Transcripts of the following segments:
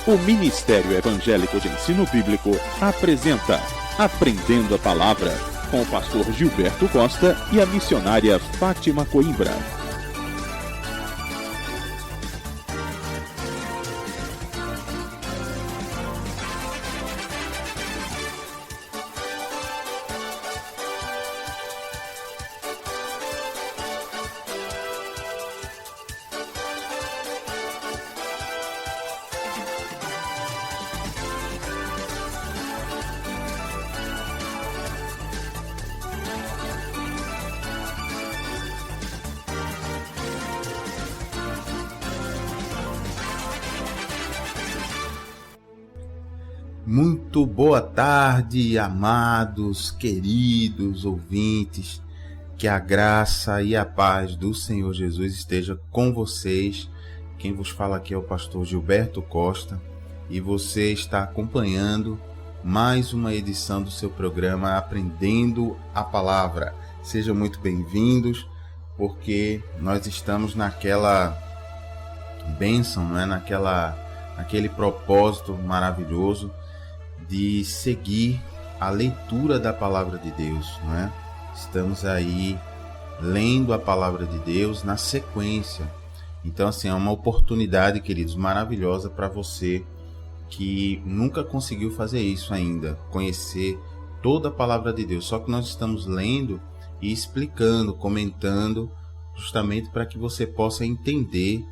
O Ministério Evangélico de Ensino Bíblico apresenta Aprendendo a Palavra, com o pastor Gilberto Costa e a missionária Fátima Coimbra. Muito boa tarde, amados, queridos ouvintes. Que a graça e a paz do Senhor Jesus esteja com vocês. Quem vos fala aqui é o pastor Gilberto Costa e você está acompanhando mais uma edição do seu programa Aprendendo a Palavra. Sejam muito bem-vindos, porque nós estamos naquela bênção, naquele propósito maravilhoso de seguir a leitura da Palavra de Deus, não é? Estamos aí lendo a Palavra de Deus na sequência. Então, assim, é uma oportunidade, queridos, maravilhosa para você que nunca conseguiu fazer isso ainda, conhecer toda a Palavra de Deus. Só que nós estamos lendo e explicando, comentando, justamente para que você possa entender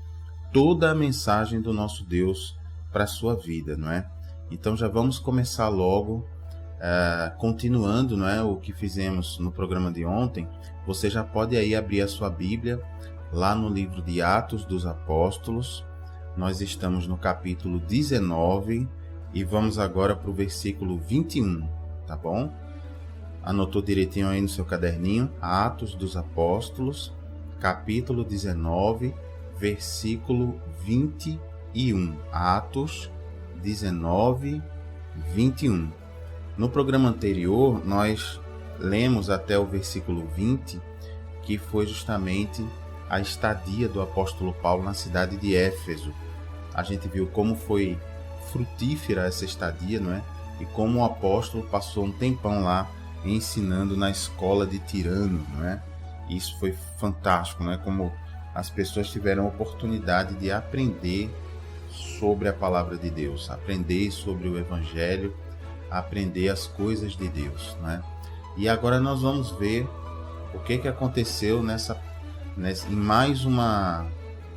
toda a mensagem do nosso Deus para a sua vida, não é? Então já vamos começar logo, continuando, não é, o que fizemos no programa de ontem. Você já pode aí abrir a sua Bíblia lá no livro de Atos dos Apóstolos. Nós estamos no capítulo 19 e vamos agora para o versículo 21, tá bom? Anotou direitinho aí no seu caderninho? Atos dos Apóstolos, capítulo 19, versículo 21. Atos 19, 21. No programa anterior, nós lemos até o versículo 20, que foi justamente a estadia do apóstolo Paulo na cidade de Éfeso. A gente viu como foi frutífera essa estadia, não é? E como o apóstolo passou um tempão lá ensinando na escola de Tirano, não é? Isso foi fantástico, não é? Como as pessoas tiveram a oportunidade de aprender sobre a palavra de Deus, aprender sobre o Evangelho, aprender as coisas de Deus, né? E agora nós vamos ver o que aconteceu em mais uma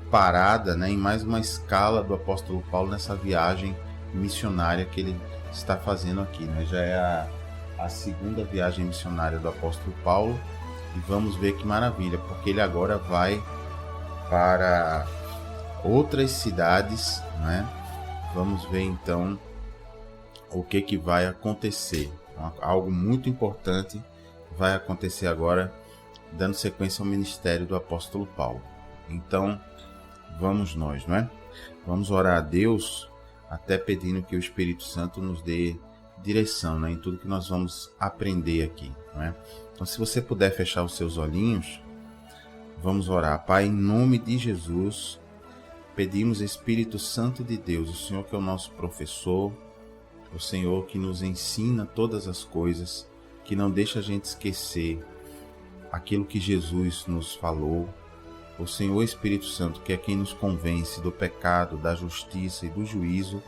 parada, né? Em mais uma escala do apóstolo Paulo nessa viagem missionária que ele está fazendo aqui, né? Já é a segunda viagem missionária do apóstolo Paulo e vamos ver que maravilha, porque ele agora vai para outras cidades, né? Vamos ver então o que vai acontecer. Algo muito importante vai acontecer agora, dando sequência ao ministério do apóstolo Paulo. Então, vamos nós, não é? Vamos orar a Deus, até pedindo que o Espírito Santo nos dê direção, né, em tudo que nós vamos aprender aqui, não é? Então, se você puder fechar os seus olhinhos, vamos orar. Pai, em nome de Jesus, pedimos, Espírito Santo de Deus, o Senhor que é o nosso professor, o Senhor que nos ensina todas as coisas, que não deixa a gente esquecer aquilo que Jesus nos falou. O Senhor Espírito Santo, que é quem nos convence do pecado, da justiça e do juízo,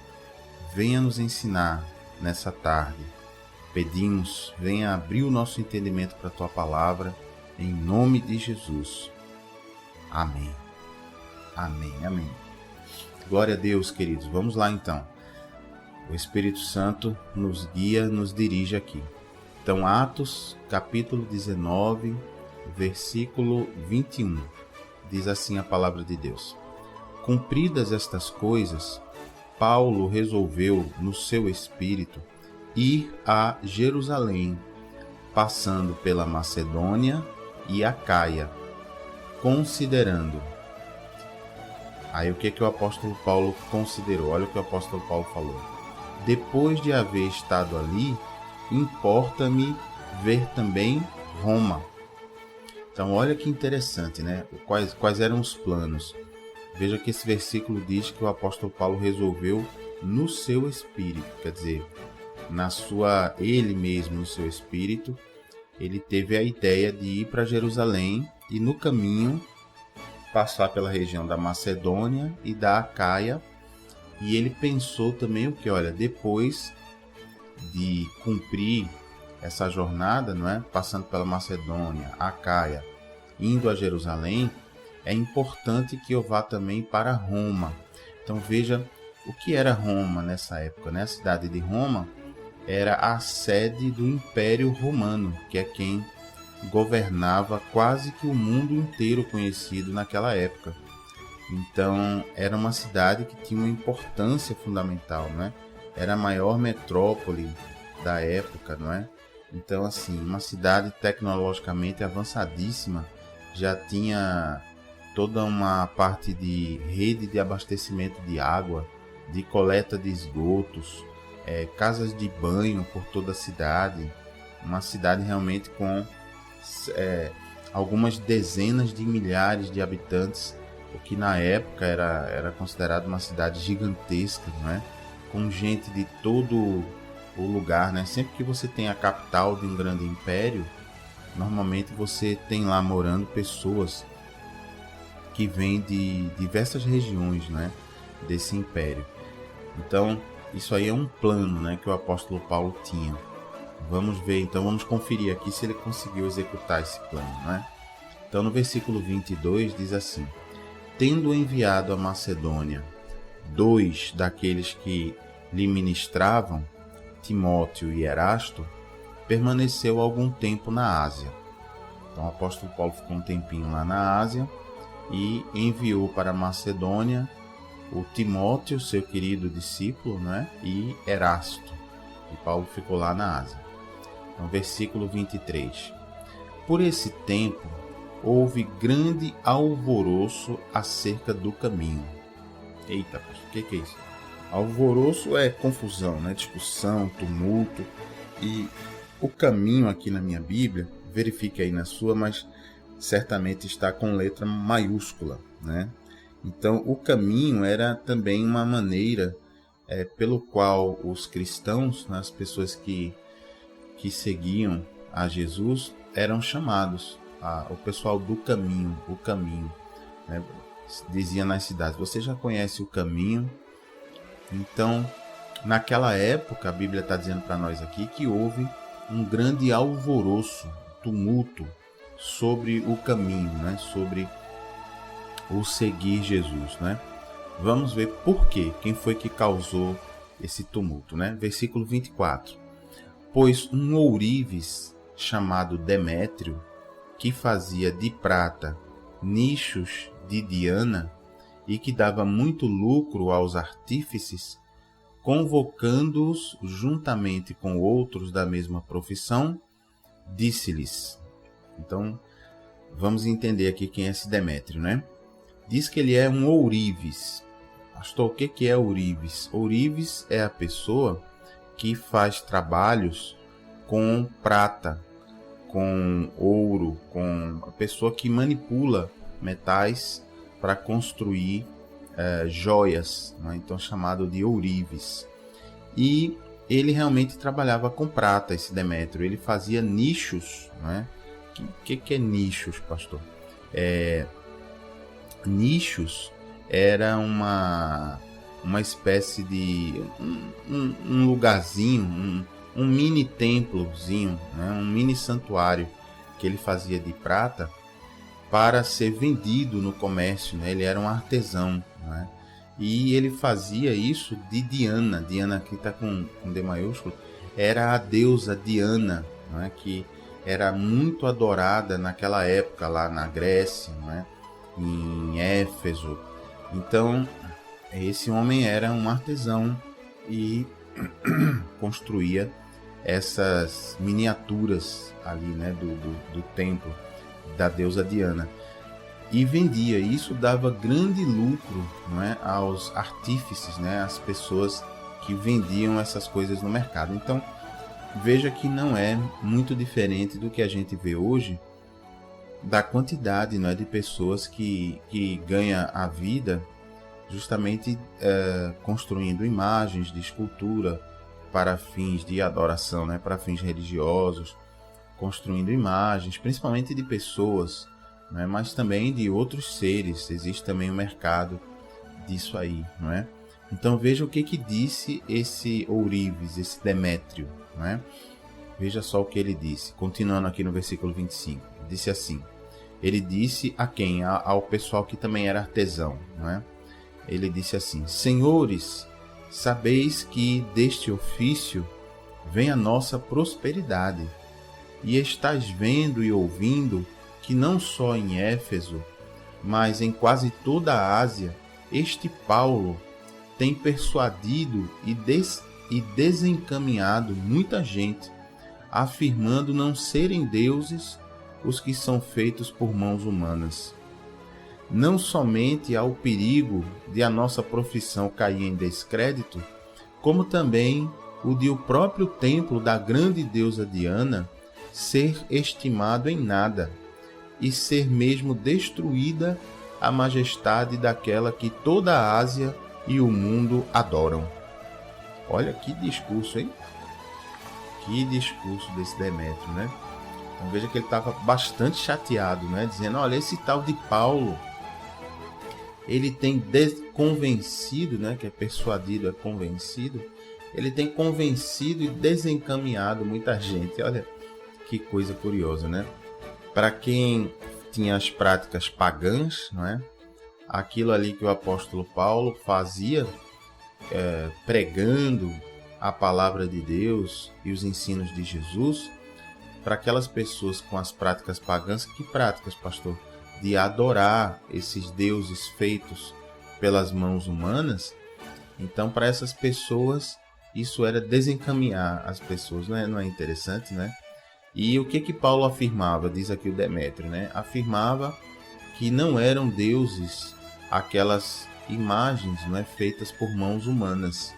venha nos ensinar nessa tarde. Pedimos, venha abrir o nosso entendimento para a Tua Palavra, em nome de Jesus. Amém. Amém, amém. Glória a Deus, queridos. Vamos lá então. O Espírito Santo nos guia, nos dirige aqui. Então, Atos, capítulo 19, versículo 21. Diz assim a palavra de Deus. Cumpridas estas coisas, Paulo resolveu no seu espírito ir a Jerusalém, passando pela Macedônia e Acaia, considerando. Aí o que o apóstolo Paulo considerou? Olha o que o apóstolo Paulo falou. Depois de haver estado ali, importa-me ver também Roma. Então olha que interessante, né? Quais eram os planos? Veja que esse versículo diz que o apóstolo Paulo resolveu no seu espírito, quer dizer, ele mesmo no seu espírito, ele teve a ideia de ir para Jerusalém e no caminho passar pela região da Macedônia e da Acaia. E ele pensou também o que, olha, depois de cumprir essa jornada, não é? Passando pela Macedônia, Acaia, indo a Jerusalém, é importante que eu vá também para Roma. Então veja o que era Roma nessa época, né? A cidade de Roma era a sede do Império Romano, que é quem governava quase que o mundo inteiro conhecido naquela época. Então era uma cidade que tinha uma importância fundamental, né? Era a maior metrópole da época, não é? Então, assim, uma cidade tecnologicamente avançadíssima, já tinha toda uma parte de rede de abastecimento de água, de coleta de esgotos, casas de banho por toda a cidade, uma cidade realmente com algumas dezenas de milhares de habitantes, o que na época era considerado uma cidade gigantesca, não é? Com gente de todo o lugar, né? Sempre que você tem a capital de um grande império, normalmente você tem lá morando pessoas que vêm de diversas regiões, né, desse império. Então, isso aí é um plano, né, que o apóstolo Paulo tinha. Vamos ver, então vamos conferir aqui se ele conseguiu executar esse plano, né? Então, no versículo 22 diz assim: tendo enviado a Macedônia 2 daqueles que lhe ministravam, Timóteo e Erasto, permaneceu algum tempo na Ásia. Então o apóstolo Paulo ficou um tempinho lá na Ásia e enviou para a Macedônia o Timóteo, seu querido discípulo, né? E Erasto. E Paulo ficou lá na Ásia. Então, versículo 23. Por esse tempo, houve grande alvoroço acerca do caminho. Eita, o que é isso? Alvoroço é confusão, né? Discussão, tumulto. E o caminho aqui na minha Bíblia, verifique aí na sua, mas certamente está com letra maiúscula, né? Então, o caminho era também uma maneira pelo qual os cristãos, né, as pessoas que seguiam a Jesus, eram chamados. O pessoal do caminho, o caminho, né? Dizia nas cidades: você já conhece o caminho? Então, naquela época, a Bíblia está dizendo para nós aqui que houve um grande alvoroço, tumulto sobre o caminho, né? Sobre o seguir Jesus, né? Vamos ver por quê. Quem foi que causou esse tumulto, né? Versículo 24. Pois um ourives chamado Demétrio, que fazia de prata nichos de Diana e que dava muito lucro aos artífices, convocando-os juntamente com outros da mesma profissão, disse-lhes. Então, vamos entender aqui quem é esse Demétrio, né? Diz que ele é um ourives. Pastor, o que é ourives? Ourives é a pessoa que faz trabalhos com prata, com ouro, com a pessoa que manipula metais para construir joias, né? Então chamado de ourives. E ele realmente trabalhava com prata, esse Demétrio. Ele fazia nichos, né? O que é nichos, pastor? Nichos era uma espécie de um lugarzinho, um mini templozinho, né? Um mini santuário que ele fazia de prata para ser vendido no comércio, né? Ele era um artesão, né? E ele fazia isso de Diana. Diana aqui está com D maiúsculo. Era a deusa Diana, né? Que era muito adorada naquela época lá na Grécia, né? Em Éfeso. Então esse homem era um artesão e construía essas miniaturas ali, né? do templo da deusa Diana, e vendia. Isso dava grande lucro, não é, aos artífices, né, as pessoas que vendiam essas coisas no mercado. Então veja que não é muito diferente do que a gente vê hoje, da quantidade, não é, de pessoas que ganha a vida justamente construindo imagens de escultura para fins de adoração, né, para fins religiosos, construindo imagens, principalmente de pessoas, né, mas também de outros seres. Existe também um mercado disso aí, não é? Então veja o que disse esse ourives, esse Demétrio, não é? Veja só o que ele disse, continuando aqui no versículo 25. Disse assim, ele disse a quem? Ao pessoal que também era artesão, não é? Ele disse assim, senhores, sabeis que deste ofício vem a nossa prosperidade, e estáis vendo e ouvindo que não só em Éfeso, mas em quase toda a Ásia, este Paulo tem persuadido e desencaminhado muita gente, afirmando não serem deuses os que são feitos por mãos humanas. Não somente há o perigo de a nossa profissão cair em descrédito, como também o de o próprio templo da grande deusa Diana ser estimado em nada e ser mesmo destruída a majestade daquela que toda a Ásia e o mundo adoram. Olha que discurso, hein? Que discurso desse Demétrio, né? Então veja que ele estava bastante chateado, né? Dizendo, olha, esse tal de Paulo, ele tem convencido, né? Que é persuadido, é convencido. Ele tem convencido e desencaminhado muita gente. Olha que coisa curiosa, né? Para quem tinha as práticas pagãs, não é? Aquilo ali que o apóstolo Paulo fazia, pregando a palavra de Deus e os ensinos de Jesus, para aquelas pessoas com as práticas pagãs, que práticas, pastor? De adorar esses deuses feitos pelas mãos humanas. Então, para essas pessoas, isso era desencaminhar as pessoas, não é interessante, né? E o que Paulo afirmava, diz aqui o Demétrio, né? Afirmava que não eram deuses aquelas imagens, não é, feitas por mãos humanas.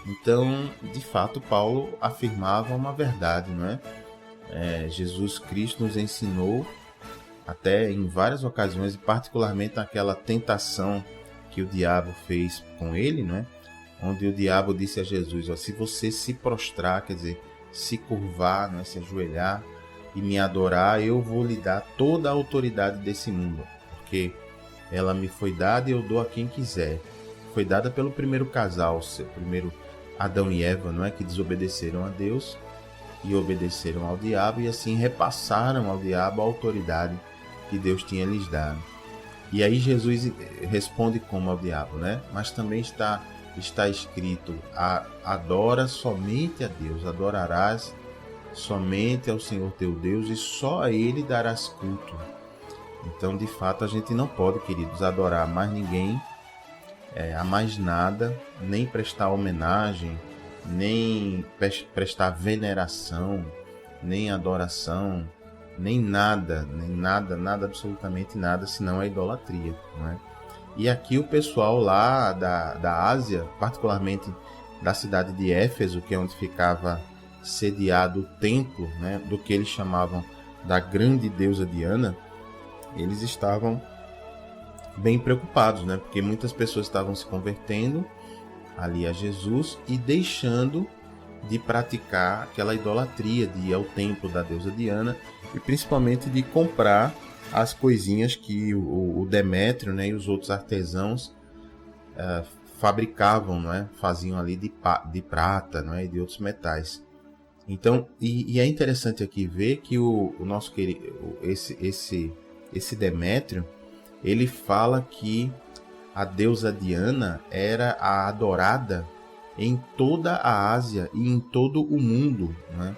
Então, de fato, Paulo afirmava uma verdade, não é? Jesus Cristo nos ensinou, até em várias ocasiões, e particularmente naquela tentação que o diabo fez com ele, não é? Onde o diabo disse a Jesus, ó, se você se prostrar, quer dizer, se curvar, não é? Se ajoelhar e me adorar, eu vou lhe dar toda a autoridade desse mundo, porque ela me foi dada e eu dou a quem quiser. Foi dada pelo primeiro casal, primeiro Adão e Eva, não é? Que desobedeceram a Deus e obedeceram ao diabo, e assim repassaram ao diabo a autoridade que Deus tinha lhes dado. E aí Jesus responde como ao diabo, né? Mas também está escrito, adora somente a Deus, adorarás somente ao Senhor teu Deus e só a Ele darás culto. Então, de fato, a gente não pode, queridos, adorar mais ninguém, a mais nada, nem prestar homenagem, nem prestar veneração, nem adoração, nem nada, absolutamente nada, senão a idolatria, não é? E aqui o pessoal lá da Ásia, particularmente da cidade de Éfeso, que é onde ficava sediado o templo, né, do que eles chamavam da grande deusa Diana, eles estavam bem preocupados, né, porque muitas pessoas estavam se convertendo ali a Jesus e deixando de praticar aquela idolatria de ir ao templo da deusa Diana e principalmente de comprar as coisinhas que o Demétrio, né, e os outros artesãos fabricavam, não é? Faziam ali de prata, não é? E de outros metais. Então, e é interessante aqui ver que o nosso querido, esse Demétrio, ele fala que a deusa Diana era a adorada em toda a Ásia e em todo o mundo, né?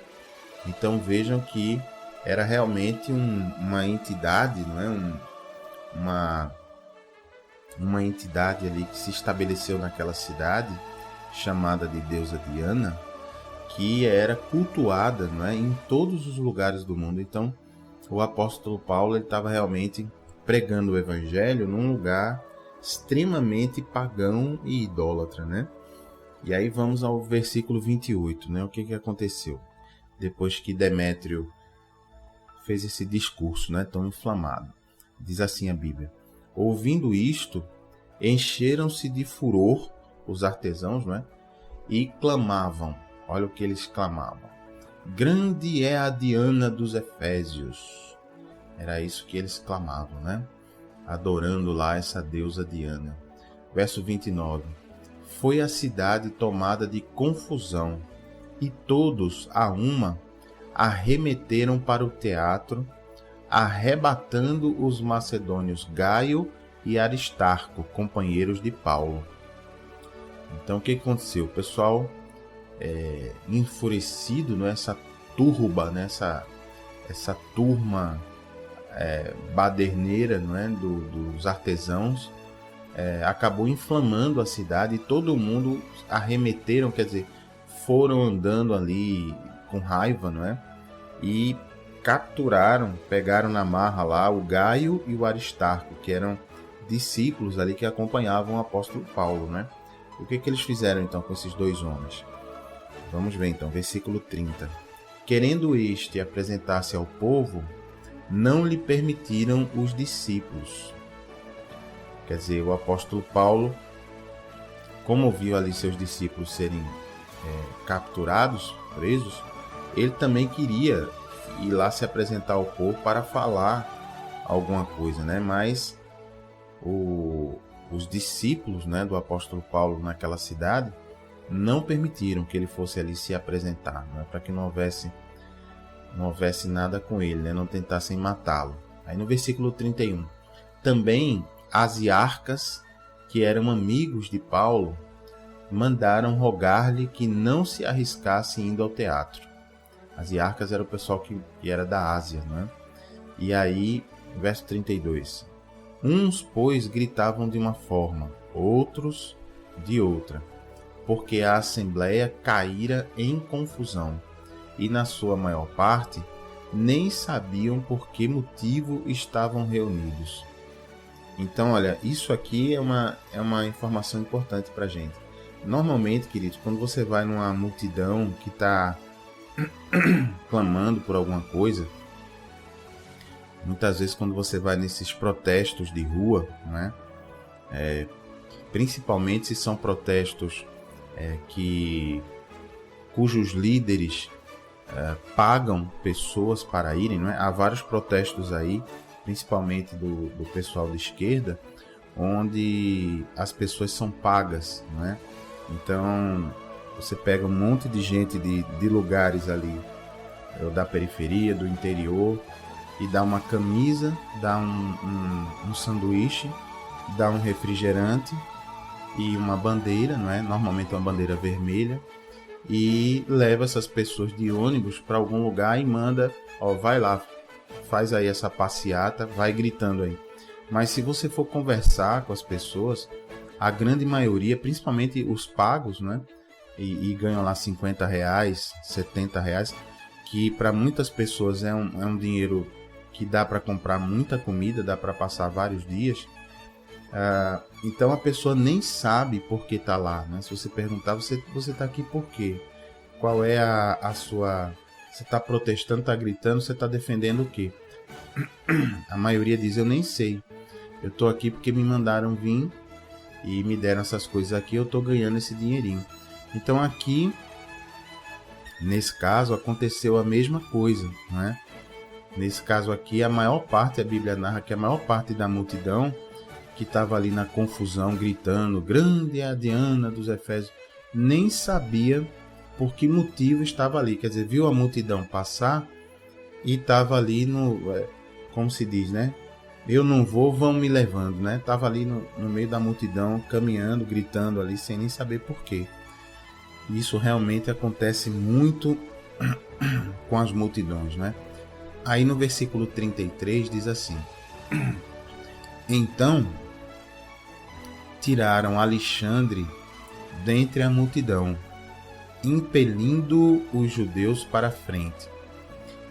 Então vejam que era realmente uma entidade, não é? Uma entidade ali que se estabeleceu naquela cidade, chamada de deusa Diana, que era cultuada, não é? Em todos os lugares do mundo. Então o apóstolo Paulo estava realmente pregando o evangelho num lugar extremamente pagão e idólatra, né? E aí vamos ao versículo 28, né? O que aconteceu? Depois que Demétrio fez esse discurso, né, tão inflamado. Diz assim a Bíblia: ouvindo isto, encheram-se de furor, os artesãos, não é? E clamavam. Olha o que eles clamavam: grande é a Diana dos Efésios. Era isso que eles clamavam, né? Adorando lá essa deusa Diana. Verso 29. Foi a cidade tomada de confusão, e todos, a uma, arremeteram para o teatro, arrebatando os macedônios Gaio e Aristarco, companheiros de Paulo. Então o que aconteceu? O pessoal enfurecido, nessa turba, essa turma baderneira, não é? dos artesãos, acabou inflamando a cidade, e todo mundo arremeteram, quer dizer, foram andando ali com raiva, não é? E capturaram, pegaram na marra lá o Gaio e o Aristarco, que eram discípulos ali que acompanhavam o apóstolo Paulo, né? O que eles fizeram então com esses dois homens? Vamos ver então, versículo 30. Querendo este apresentar-se ao povo, não lhe permitiram os discípulos. Quer dizer, o apóstolo Paulo, como viu ali seus discípulos serem capturados, presos, ele também queria ir lá se apresentar ao povo para falar alguma coisa, né? Mas os discípulos, né, do apóstolo Paulo naquela cidade não permitiram que ele fosse ali se apresentar, né? Para que não houvesse nada com ele, né? Não tentassem matá-lo. Aí no versículo 31, também asiarcas, que eram amigos de Paulo, mandaram rogar-lhe que não se arriscasse indo ao teatro. Asiarcas era o pessoal que era da Ásia, né? E aí, verso 32. Uns, pois, gritavam de uma forma, outros de outra, porque a assembleia caíra em confusão, e na sua maior parte nem sabiam por que motivo estavam reunidos. Então, olha, isso aqui é uma informação importante para a gente. Normalmente, queridos, quando você vai numa multidão que está clamando por alguma coisa, muitas vezes quando você vai nesses protestos de rua, né? Principalmente se são protestos cujos líderes pagam pessoas para irem, não é? Há vários protestos aí, principalmente do pessoal de esquerda, onde as pessoas são pagas, não é? Então você pega um monte de gente de lugares ali da periferia, do interior, e dá uma camisa, dá um sanduíche, dá um refrigerante e uma bandeira, não é? Normalmente uma bandeira vermelha, e leva essas pessoas de ônibus para algum lugar e manda, vai lá, faz aí essa passeata, vai gritando aí. Mas se você for conversar com as pessoas, a grande maioria, principalmente os pagos, né? E ganham lá R$50, R$70, que para muitas pessoas é um dinheiro que dá para comprar muita comida, dá para passar vários dias. Então a pessoa nem sabe por que está lá, né? Se você perguntar, você está aqui por quê? Qual é a sua... Você está protestando, está gritando, você está defendendo o quê? A maioria diz, eu nem sei. Eu estou aqui porque me mandaram vir e me deram essas coisas aqui, eu estou ganhando esse dinheirinho. Então aqui, nesse caso, aconteceu a mesma coisa, né? Nesse caso aqui, a Bíblia narra que a maior parte da multidão que estava ali na confusão, gritando, grande é a Diana dos Efésios, nem sabia por que motivo estava ali. Quer dizer, viu a multidão passar e estava ali como se diz, né? Eu não vou, vão me levando, né? Estava ali no meio da multidão, caminhando, gritando ali, sem nem saber por quê. Isso realmente acontece muito com as multidões, né? Aí no versículo 33 diz assim: então tiraram Alexandre dentre a multidão, impelindo os judeus para a frente.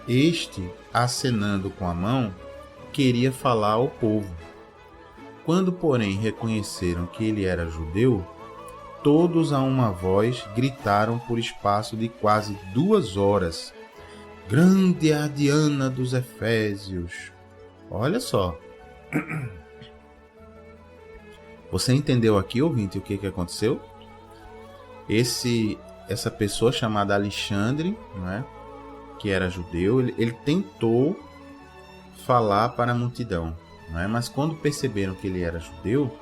Este, acenando com a mão, queria falar ao povo. Quando, porém, reconheceram que ele era judeu, todos a uma voz gritaram por espaço de quase 2 horas: grande é a Diana dos Efésios. Olha só. Você entendeu aqui, ouvinte, o que aconteceu? Essa pessoa chamada Alexandre, não é? Que era judeu, ele tentou falar para a multidão, não é? Mas quando perceberam que ele era judeu,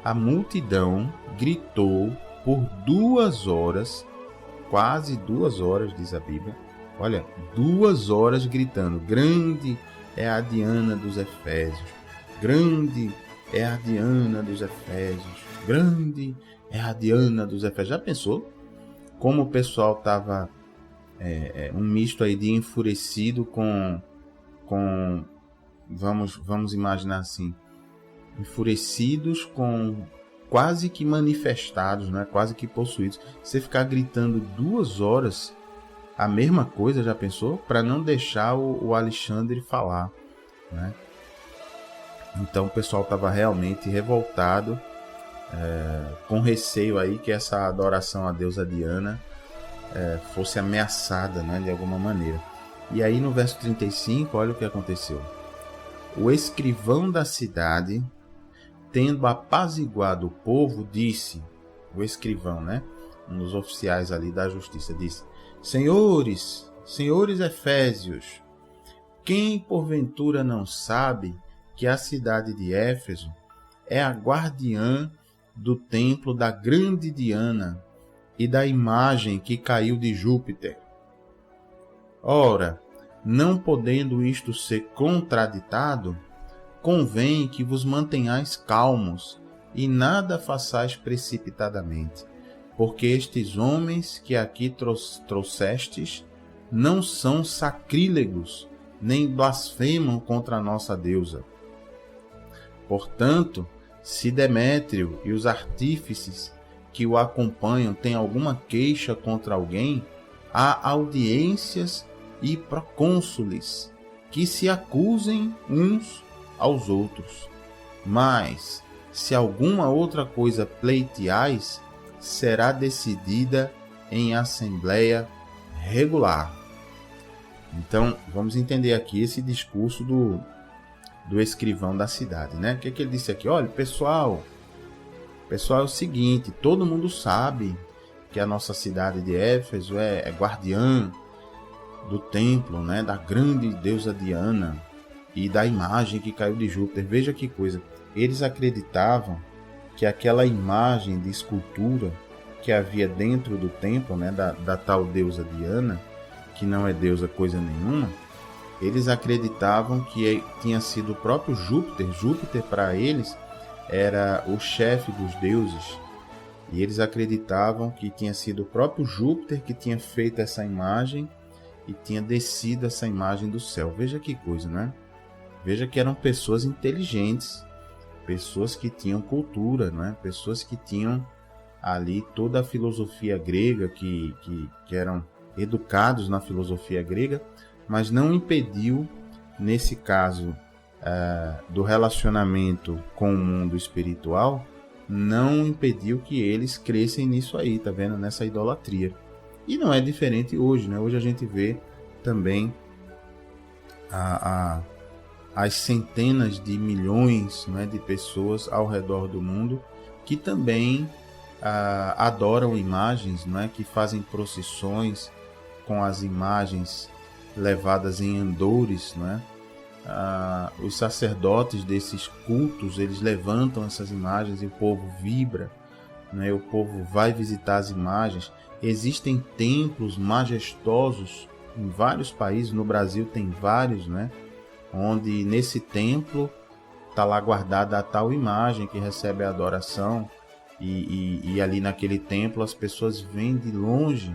a multidão gritou por 2 horas, quase 2 horas, diz a Bíblia. Olha, 2 horas gritando: grande é a Diana dos Efésios, grande é a Diana dos Efésios, grande é a Diana dos Efésios. Já pensou como o pessoal estava um misto aí de enfurecido com vamos imaginar assim, enfurecidos com quase que manifestados, né? Quase que possuídos. Você ficar gritando 2 horas a mesma coisa, já pensou? Para não deixar o Alexandre falar, né? Então o pessoal estava realmente revoltado, com receio aí que essa adoração à deusa Diana fosse ameaçada, né, de alguma maneira. E aí no verso 35, olha o que aconteceu. O escrivão da cidade, tendo apaziguado o povo, disse, o escrivão, né, um dos oficiais ali da justiça, disse: senhores efésios, quem porventura não sabe que a cidade de Éfeso é a guardiã do templo da grande Diana e da imagem que caiu de Júpiter? Ora, não podendo isto ser contraditado, convém que vos mantenhais calmos e nada façais precipitadamente, porque estes homens que aqui trouxestes não são sacrílegos, nem blasfemam contra a nossa deusa. Portanto, se Demétrio e os artífices que o acompanham têm alguma queixa contra alguém, há audiências e procônsules que se acusem uns aos outros. Mas, se alguma outra coisa pleiteais, será decidida em assembleia regular. Então, vamos entender aqui esse discurso do escrivão da cidade, né? O que ele disse aqui? Olha, pessoal, é o seguinte, todo mundo sabe que a nossa cidade de Éfeso é guardiã do templo, né? Da grande deusa Diana e da imagem que caiu de Júpiter. Veja que coisa, eles acreditavam que aquela imagem de escultura que havia dentro do templo, né? Da tal deusa Diana, que não é deusa coisa nenhuma, eles acreditavam que tinha sido o próprio Júpiter. Júpiter, para eles, era o chefe dos deuses. E eles acreditavam que tinha sido o próprio Júpiter que tinha feito essa imagem e tinha descido essa imagem do céu. Veja que coisa, né? Veja que eram pessoas inteligentes, pessoas que tinham cultura, né? Pessoas que tinham ali toda a filosofia grega, que eram educados na filosofia grega, mas não impediu, nesse caso do relacionamento com o mundo espiritual, não impediu que eles crescem nisso aí, tá vendo? Nessa idolatria. E não é diferente hoje, né? Hoje a gente vê também as centenas de milhões, né, de pessoas ao redor do mundo que também adoram imagens, né, que fazem procissões com as imagens levadas em andores, né? Os sacerdotes desses cultos, eles levantam essas imagens e o povo vibra, né? O povo vai visitar as imagens. Existem templos majestosos em vários países, no Brasil tem vários, né? Onde nesse templo está lá guardada a tal imagem que recebe a adoração, e ali naquele templo as pessoas vêm de longe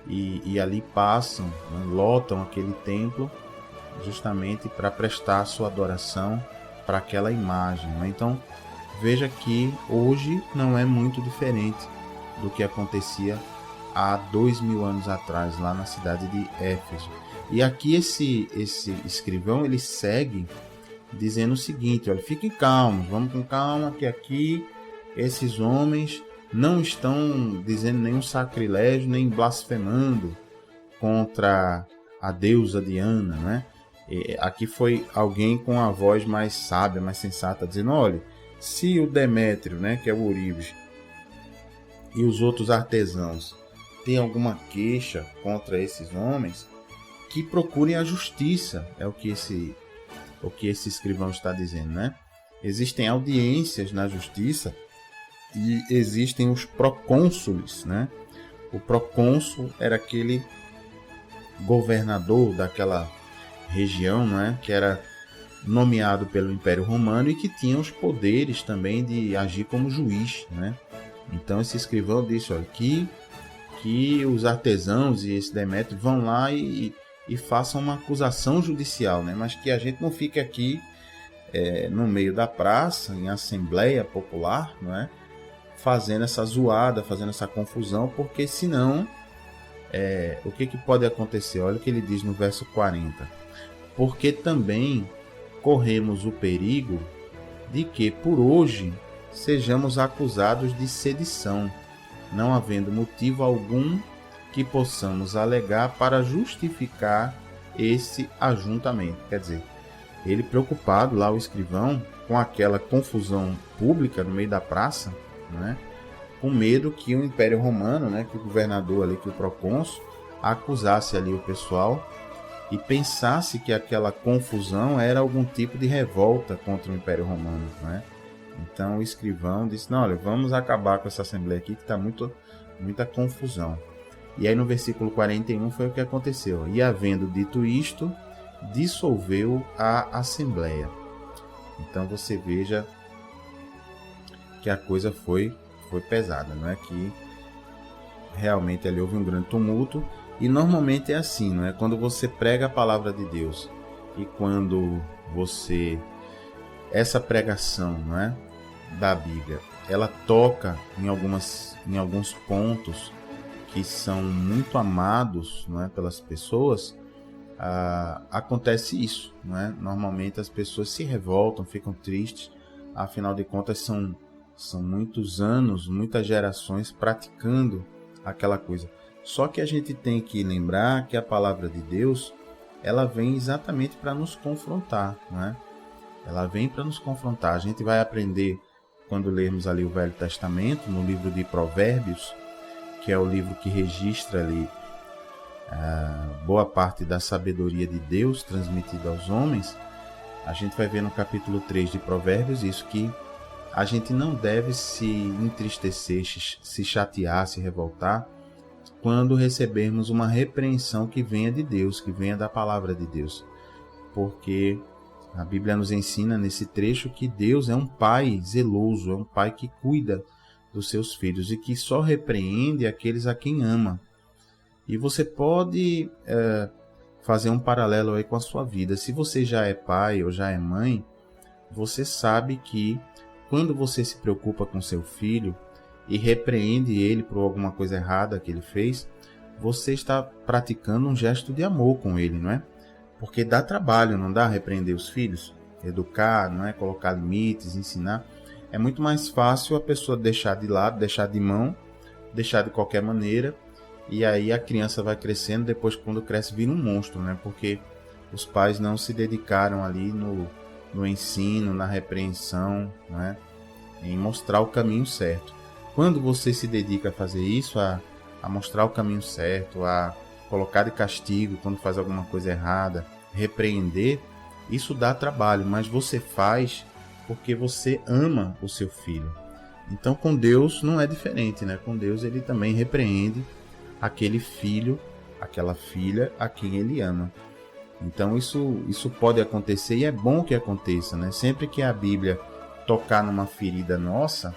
e ali passam, né, lotam aquele templo justamente para prestar sua adoração para aquela imagem, né? Então veja que hoje não é muito diferente do que acontecia há 2000 anos atrás lá na cidade de Éfeso. E aqui esse escrivão ele segue dizendo o seguinte: olha, fiquem calmos, vamos com calma, que aqui esses homens não estão dizendo nenhum sacrilégio, nem blasfemando contra a deusa Diana, né? E aqui foi alguém com a voz mais sábia, mais sensata, dizendo: olha, Se o Demétrio, né, que é o Ourives, e os outros artesãos têm alguma queixa contra esses homens, que procurem a justiça, é o que esse escrivão está dizendo, né? Existem audiências na justiça e existem os procônsules, né? O procônsul era aquele governador daquela região, né? Que era nomeado pelo Império Romano e que tinha os poderes também de agir como juiz, né? Então esse escrivão disse, olha, que os artesãos e esse Demétrio vão lá e façam uma acusação judicial, né? Mas que a gente não fique aqui no meio da praça, em assembleia popular, não é? Fazendo essa zoada, fazendo essa confusão, porque senão o que pode acontecer? Olha o que ele diz no verso 40. Porque também corremos o perigo de que por hoje sejamos acusados de sedição, não havendo motivo algum que possamos alegar para justificar esse ajuntamento. Quer dizer, ele preocupado lá, o escrivão, com aquela confusão pública no meio da praça, né? Com medo que o Império Romano, né, que o governador ali, que o procônsul, acusasse ali o pessoal e pensasse que aquela confusão era algum tipo de revolta contra o Império Romano, né? Então o escrivão disse, não, olha, vamos acabar com essa assembleia aqui que está muita confusão. E aí no versículo 41 foi o que aconteceu. E havendo dito isto, dissolveu a assembleia. Então você veja que a coisa foi pesada, não é? Que realmente ali houve um grande tumulto. E normalmente é assim, não é? Quando você prega a palavra de Deus e quando essa pregação, não é, da Bíblia, ela toca em alguns pontos que são muito amados, não é, pelas pessoas, acontece isso, não é? Normalmente as pessoas se revoltam, ficam tristes, afinal de contas são muitos anos, muitas gerações praticando aquela coisa. Só que a gente tem que lembrar que a palavra de Deus, ela vem exatamente para nos confrontar, não é? Ela vem para nos confrontar. A gente vai aprender quando lermos ali o Velho Testamento, no livro de Provérbios, que é o livro que registra ali boa parte da sabedoria de Deus transmitida aos homens. A gente vai ver no capítulo 3 de Provérbios isso, que a gente não deve se entristecer, se chatear, se revoltar quando recebermos uma repreensão que venha de Deus, que venha da palavra de Deus. Porque a Bíblia nos ensina nesse trecho que Deus é um pai zeloso, é um pai que cuida dos seus filhos e que só repreende aqueles a quem ama. E você pode fazer um paralelo aí com a sua vida. Se você já é pai ou já é mãe, você sabe que quando você se preocupa com seu filho e repreende ele por alguma coisa errada que ele fez, você está praticando um gesto de amor com ele, não é? Porque dá trabalho, não dá, repreender os filhos? Educar, não é? Colocar limites, ensinar. É muito mais fácil a pessoa deixar de lado, deixar de mão, deixar de qualquer maneira, e aí a criança vai crescendo, depois quando cresce vira um monstro, né? Porque os pais não se dedicaram ali no ensino, na repreensão, né? Em mostrar o caminho certo. Quando você se dedica a fazer isso, a mostrar o caminho certo, a colocar de castigo quando faz alguma coisa errada, repreender, isso dá trabalho, mas você faz porque você ama o seu filho. Então com Deus não é diferente, né? Com Deus ele também repreende aquele filho, aquela filha a quem ele ama. Então isso pode acontecer e é bom que aconteça, né? Sempre que a Bíblia tocar numa ferida nossa,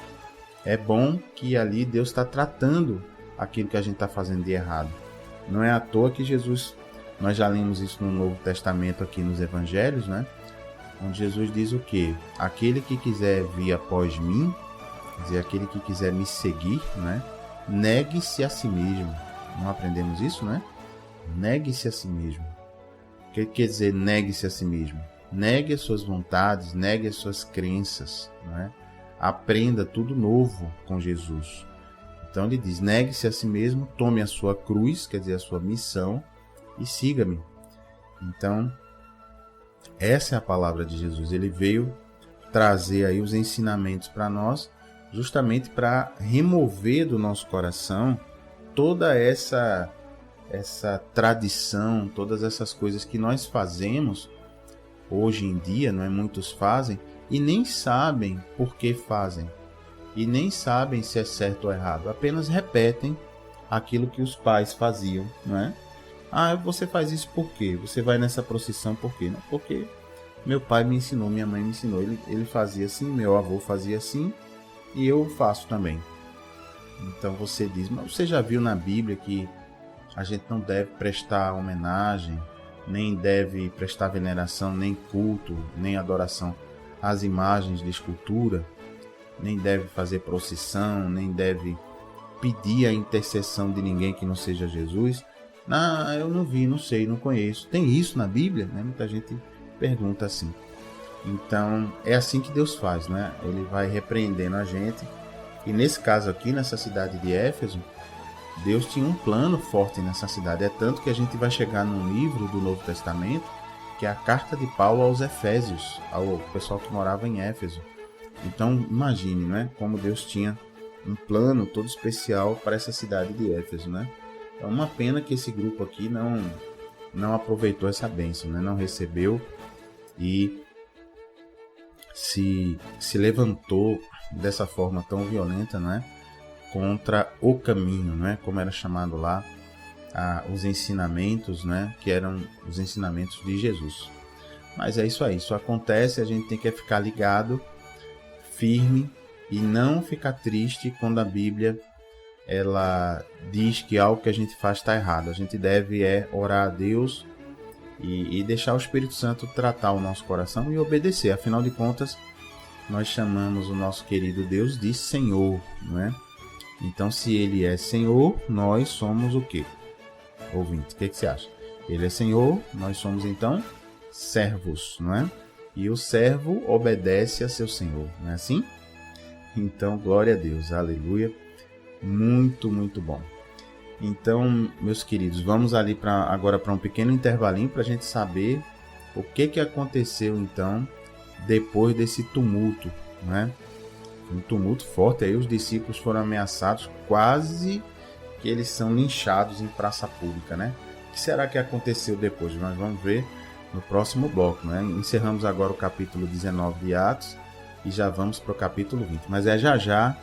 é bom que ali Deus está tratando aquilo que a gente está fazendo de errado. Não é à toa que Jesus, nós já lemos isso no Novo Testamento aqui nos Evangelhos, né? Onde Jesus diz o quê? Aquele que quiser vir após mim, quer dizer, aquele que quiser me seguir, né? Negue-se a si mesmo. Não aprendemos isso, né? Negue-se a si mesmo. O que quer dizer negue-se a si mesmo? Negue as suas vontades, negue as suas crenças, né? Aprenda tudo novo com Jesus. Então ele diz, negue-se a si mesmo, tome a sua cruz, quer dizer, a sua missão, e siga-me. Então, essa é a palavra de Jesus. Ele veio trazer aí os ensinamentos para nós, justamente para remover do nosso coração toda essa tradição, todas essas coisas que nós fazemos hoje em dia, não é? Muitos fazem e nem sabem por que fazem, e nem sabem se é certo ou errado, apenas repetem aquilo que os pais faziam, não é? Ah, você faz isso por quê? Você vai nessa procissão por quê? Não, porque meu pai me ensinou, minha mãe me ensinou, ele fazia assim, meu avô fazia assim, e eu faço também. Então você diz, mas você já viu na Bíblia que a gente não deve prestar homenagem, nem deve prestar veneração, nem culto, nem adoração às imagens de escultura, nem deve fazer procissão, nem deve pedir a intercessão de ninguém que não seja Jesus? Não, eu não vi, não sei, não conheço. Tem isso na Bíblia? Né? Muita gente pergunta assim. Então, é assim que Deus faz, né? Ele vai repreendendo a gente. E nesse caso aqui, nessa cidade de Éfeso, Deus tinha um plano forte nessa cidade. É tanto que a gente vai chegar num livro do Novo Testamento, que é a carta de Paulo aos Efésios, ao pessoal que morava em Éfeso. Então, imagine, né? Como Deus tinha um plano todo especial para essa cidade de Éfeso, né? É uma pena que esse grupo aqui não aproveitou essa bênção, né? Não recebeu e se levantou dessa forma tão violenta, não é? Contra o caminho, não é? Como era chamado lá, os ensinamentos, né? Que eram os ensinamentos de Jesus. Mas é isso aí, isso acontece, a gente tem que ficar ligado, firme e não ficar triste quando a Bíblia ela diz que algo que a gente faz está errado. A gente deve orar a Deus e deixar o Espírito Santo tratar o nosso coração e obedecer. Afinal de contas, nós chamamos o nosso querido Deus de Senhor, não é? Então, se Ele é Senhor, nós somos o quê? Ouvinte, o que você acha? Ele é Senhor, nós somos então servos, não é? E o servo obedece a seu Senhor, não é assim? Então, glória a Deus, aleluia. Muito, muito bom. Então, meus queridos, vamos ali agora para um pequeno intervalinho para a gente saber o que aconteceu então depois desse tumulto, né? Um tumulto forte, aí os discípulos foram ameaçados, quase que eles são linchados em praça pública, né? O que será que aconteceu depois? Nós vamos ver no próximo bloco, né? Encerramos agora o capítulo 19 de Atos e já vamos para o capítulo 20, mas é já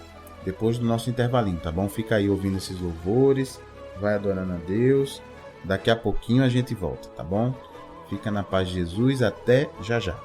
depois do nosso intervalinho, tá bom? Fica aí ouvindo esses louvores, vai adorando a Deus. Daqui a pouquinho a gente volta, tá bom? Fica na paz de Jesus, até já.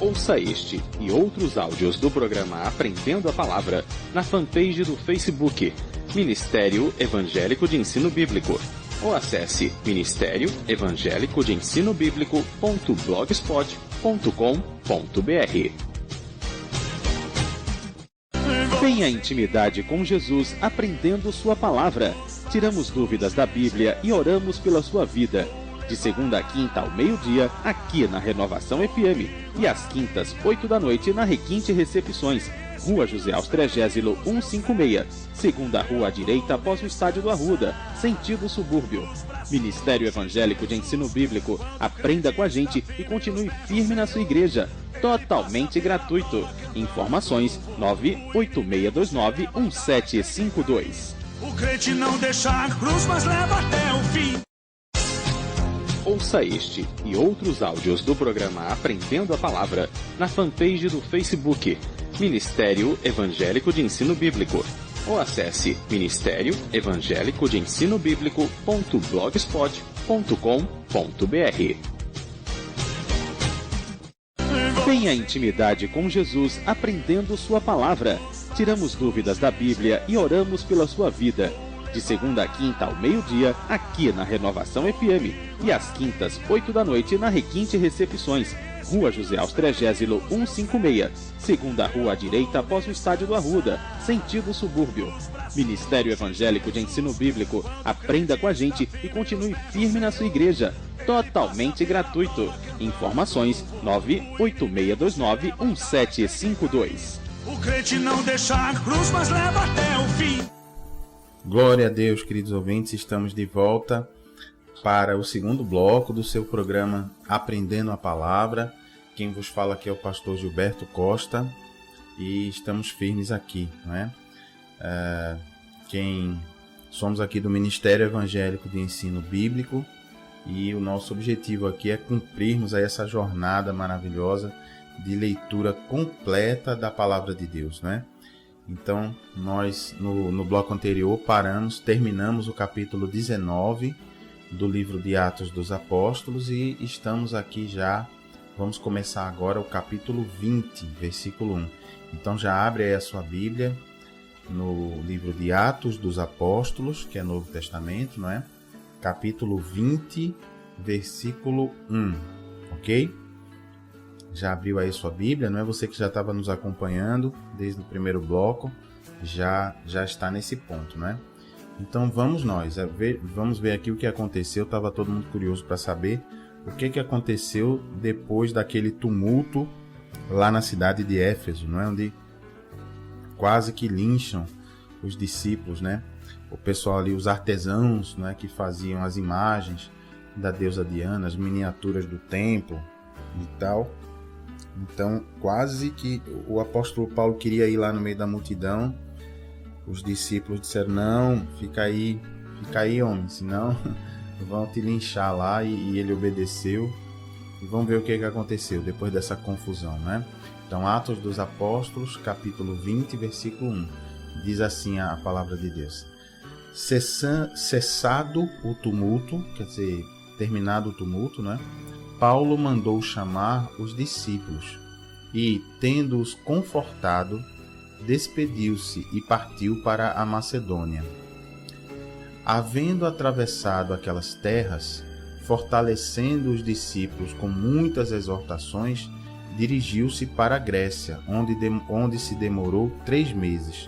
Ouça este e outros áudios do programa Aprendendo a Palavra na fanpage do Facebook, Ministério Evangélico de Ensino Bíblico, ou acesse Ministério Evangélico de Ensino Bíblico.blogspot.com.br. Tenha intimidade com Jesus aprendendo sua palavra. Tiramos dúvidas da Bíblia e oramos pela sua vida. De segunda a quinta ao meio-dia, aqui na Renovação FM. E às quintas, 8 da noite, na Requinte Recepções, Rua José Austrégésilo 156, segunda rua à direita após o Estádio do Arruda, sentido subúrbio. Ministério Evangélico de Ensino Bíblico. Aprenda com a gente e continue firme na sua igreja. Totalmente gratuito. Informações 986291752. O crente não deixa a cruz, mas leva até o fim. Ouça este e outros áudios do programa Aprendendo a Palavra na fanpage do Facebook, Ministério Evangélico de Ensino Bíblico, ou acesse Ministério Evangélico de Ensino Bíblico.blogspot.com.br. Tenha intimidade com Jesus aprendendo sua palavra. Tiramos dúvidas da Bíblia e oramos pela sua vida. De segunda a quinta ao meio-dia, aqui na Renovação FM. E às quintas, 8 da noite, na Requinte Recepções, Rua José Austrégésilo 156, segunda rua à direita após o Estádio do Arruda, sentido subúrbio. Ministério Evangélico de Ensino Bíblico. Aprenda com a gente e continue firme na sua igreja. Totalmente gratuito. Informações 986291752. O crente não deixa a cruz, mas leva até o fim. Glória a Deus, queridos ouvintes, estamos de volta para o segundo bloco do seu programa Aprendendo a Palavra. Quem vos fala aqui é o pastor Gilberto Costa e estamos firmes aqui, não é? Somos aqui do Ministério Evangélico de Ensino Bíblico e o nosso objetivo aqui é cumprirmos aí essa jornada maravilhosa de leitura completa da Palavra de Deus, né? Então, nós no bloco anterior terminamos o capítulo 19 do livro de Atos dos Apóstolos e estamos aqui já, vamos começar agora o capítulo 20, versículo 1. Então já abre aí a sua Bíblia no livro de Atos dos Apóstolos, que é Novo Testamento, não é? Capítulo 20, versículo 1, ok? Já abriu aí sua Bíblia, não é? Você que já estava nos acompanhando desde o primeiro bloco, já está nesse ponto, não é? Então vamos ver aqui o que aconteceu. Estava todo mundo curioso para saber o que aconteceu depois daquele tumulto lá na cidade de Éfeso, não é? Onde quase que lincham os discípulos, né? O pessoal ali, os artesãos, né, que faziam as imagens da deusa Diana, as miniaturas do templo e tal. Então, quase que o apóstolo Paulo queria ir lá no meio da multidão. Os discípulos disseram: não, fica aí, homem, senão vão te linchar lá. E ele obedeceu. E vamos ver o que aconteceu depois dessa confusão, né? Então, Atos dos Apóstolos, capítulo 20, versículo 1. Diz assim a palavra de Deus: Cessado o tumulto, quer dizer, terminado o tumulto, né? Paulo mandou chamar os discípulos e, tendo-os confortado, despediu-se e partiu para a Macedônia. Havendo atravessado aquelas terras, fortalecendo os discípulos com muitas exortações, dirigiu-se para a Grécia, onde se demorou 3 meses.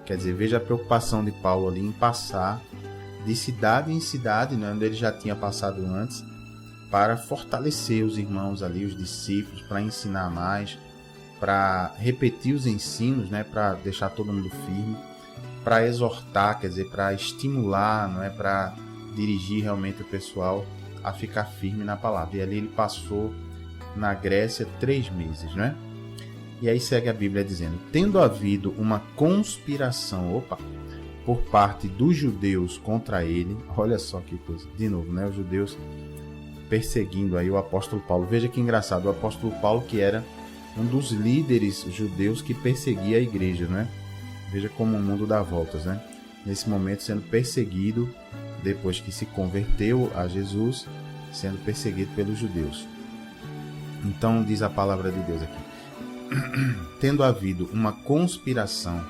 Quer dizer, veja a preocupação de Paulo ali em passar de cidade em cidade, né, onde ele já tinha passado antes, para fortalecer os irmãos ali, os discípulos, para ensinar mais, para repetir os ensinos, né, para deixar todo mundo firme, para exortar, quer dizer, para estimular, não é, para dirigir realmente o pessoal a ficar firme na palavra. E ali ele passou na Grécia 3 meses, né? E aí segue a Bíblia dizendo: tendo havido uma conspiração, por parte dos judeus contra ele, olha só que coisa, de novo, né? Os judeus perseguindo aí o apóstolo Paulo. Veja que engraçado, o apóstolo Paulo, que era um dos líderes judeus que perseguia a igreja, né? Veja como o mundo dá voltas, né? Nesse momento sendo perseguido, depois que se converteu a Jesus, sendo perseguido pelos judeus. Então diz a palavra de Deus aqui: tendo havido uma conspiração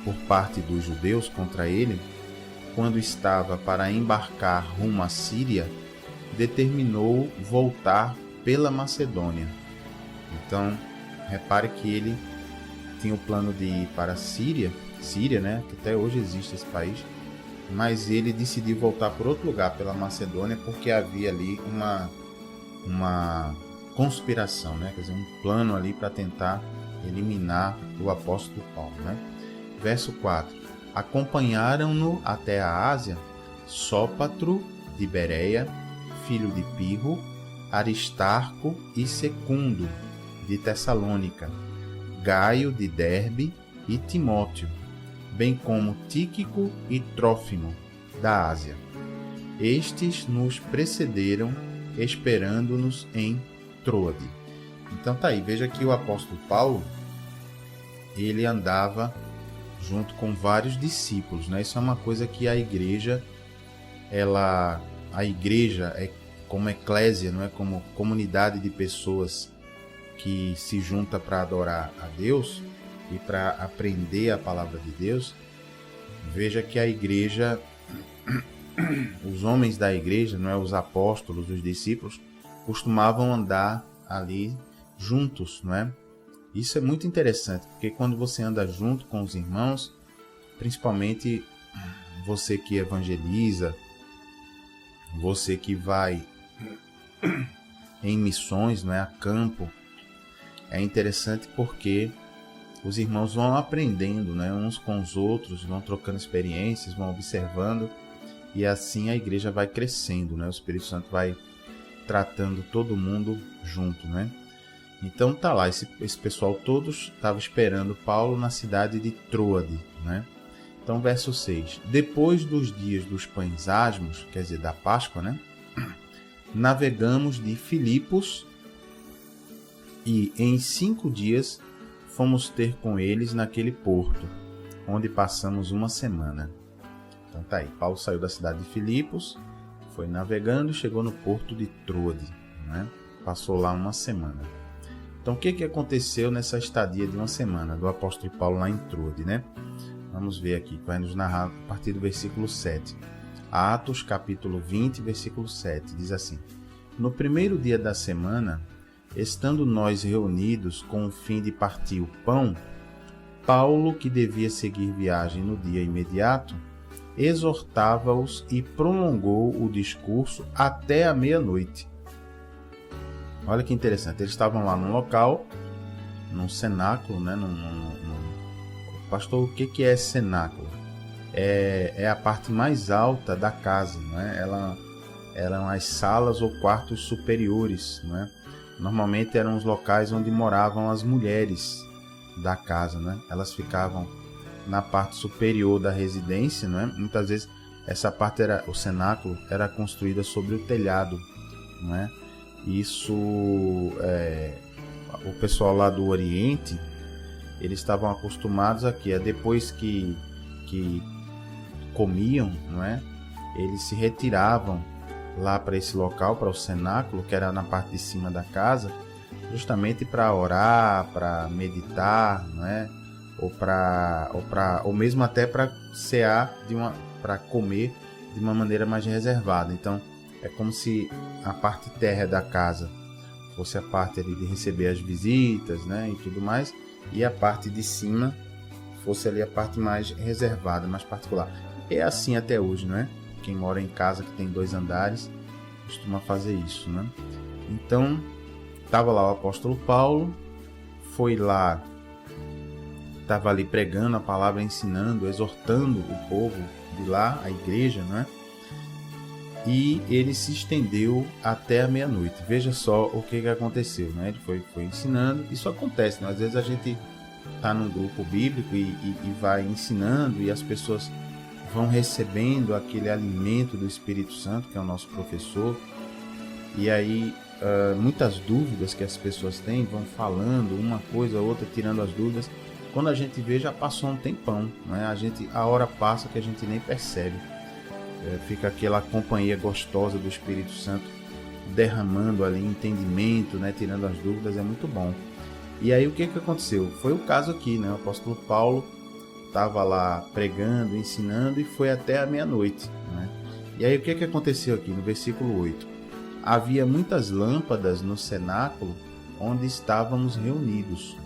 por parte dos judeus contra ele, quando estava para embarcar rumo à Síria, determinou voltar pela Macedônia. Então, repare que ele tinha o plano de ir para a Síria, né, que até hoje existe esse país, mas ele decidiu voltar por outro lugar, pela Macedônia, porque havia ali uma conspiração, né, quer dizer, um plano ali para tentar eliminar o apóstolo Paulo, né? Verso 4: acompanharam-no até a Ásia Sópatro de Bereia, filho de Pirro, Aristarco e Secundo de Tessalônica, Gaio de Derbe e Timóteo, bem como Tíquico e Trófimo da Ásia. Estes nos precederam, esperando-nos em Troade. Então tá aí, veja que o apóstolo Paulo, ele andava junto com vários discípulos, né? Isso é uma coisa que a igreja é como eclésia, não é, como comunidade de pessoas que se junta para adorar a Deus e para aprender a palavra de Deus. Veja que a igreja, os homens da igreja, não é, os apóstolos, os discípulos, costumavam andar ali juntos, não é? Isso é muito interessante, porque quando você anda junto com os irmãos, principalmente você que evangeliza, você que vai em missões, não é, a campo, é interessante porque os irmãos vão aprendendo, né, uns com os outros, vão trocando experiências, vão observando, e assim a igreja vai crescendo, né? O Espírito Santo vai tratando todo mundo junto, né? Então tá lá, esse pessoal todos estava esperando Paulo na cidade de Troade, né? Então verso 6. Depois dos dias dos pães asmos, quer dizer, da Páscoa, né? Navegamos de Filipos e em 5 dias fomos ter com eles naquele porto, onde passamos uma semana. Então tá aí, Paulo saiu da cidade de Filipos, foi navegando e chegou no porto de Troade, né? Passou lá uma semana. Então o que aconteceu nessa estadia de uma semana do apóstolo Paulo lá em Troade, né? Vamos ver aqui, vai nos narrar a partir do versículo 7. Atos, capítulo 20, versículo 7, diz assim: No primeiro dia da semana, estando nós reunidos com o fim de partir o pão, Paulo, que devia seguir viagem no dia imediato, exortava-os e prolongou o discurso até a meia-noite. Olha que interessante, eles estavam lá num local, num cenáculo, né? Pastor, o que é cenáculo? É a parte mais alta da casa, né? Eram as salas ou quartos superiores, né? Normalmente eram os locais onde moravam as mulheres da casa, né? Elas ficavam na parte superior da residência, né? Muitas vezes essa parte o cenáculo era construída sobre o telhado, né? Isso, o pessoal lá do Oriente, eles estavam acostumados aqui, depois que comiam, não é? Eles se retiravam lá para esse local, para o cenáculo, que era na parte de cima da casa, justamente para orar, para meditar, não é? Ou mesmo até para cear, para comer de uma maneira mais reservada. Então é como se a parte térrea da casa fosse a parte ali de receber as visitas, né, e tudo mais, e a parte de cima fosse ali a parte mais reservada, mais particular. É assim até hoje, não é? Quem mora em casa que tem 2 andares costuma fazer isso, né? Então, estava lá o apóstolo Paulo, foi lá, estava ali pregando a palavra, ensinando, exortando o povo de lá, a igreja, não é? E ele se estendeu até a meia-noite. Veja só o que aconteceu, né? Ele foi ensinando. Isso acontece, né? Às vezes a gente está num grupo bíblico e vai ensinando, e as pessoas vão recebendo aquele alimento do Espírito Santo, que é o nosso professor, e aí muitas dúvidas que as pessoas têm, vão falando uma coisa ou outra, tirando as dúvidas. Quando a gente vê, já passou um tempão, né? A hora passa que a gente nem percebe. Fica aquela companhia gostosa do Espírito Santo derramando ali entendimento, né? Tirando as dúvidas, é muito bom. E aí o que aconteceu? Foi o caso aqui, né? O apóstolo Paulo estava lá pregando, ensinando, e foi até a meia-noite, né? E aí o que aconteceu aqui no versículo 8? Havia muitas lâmpadas no cenáculo onde estávamos reunidos.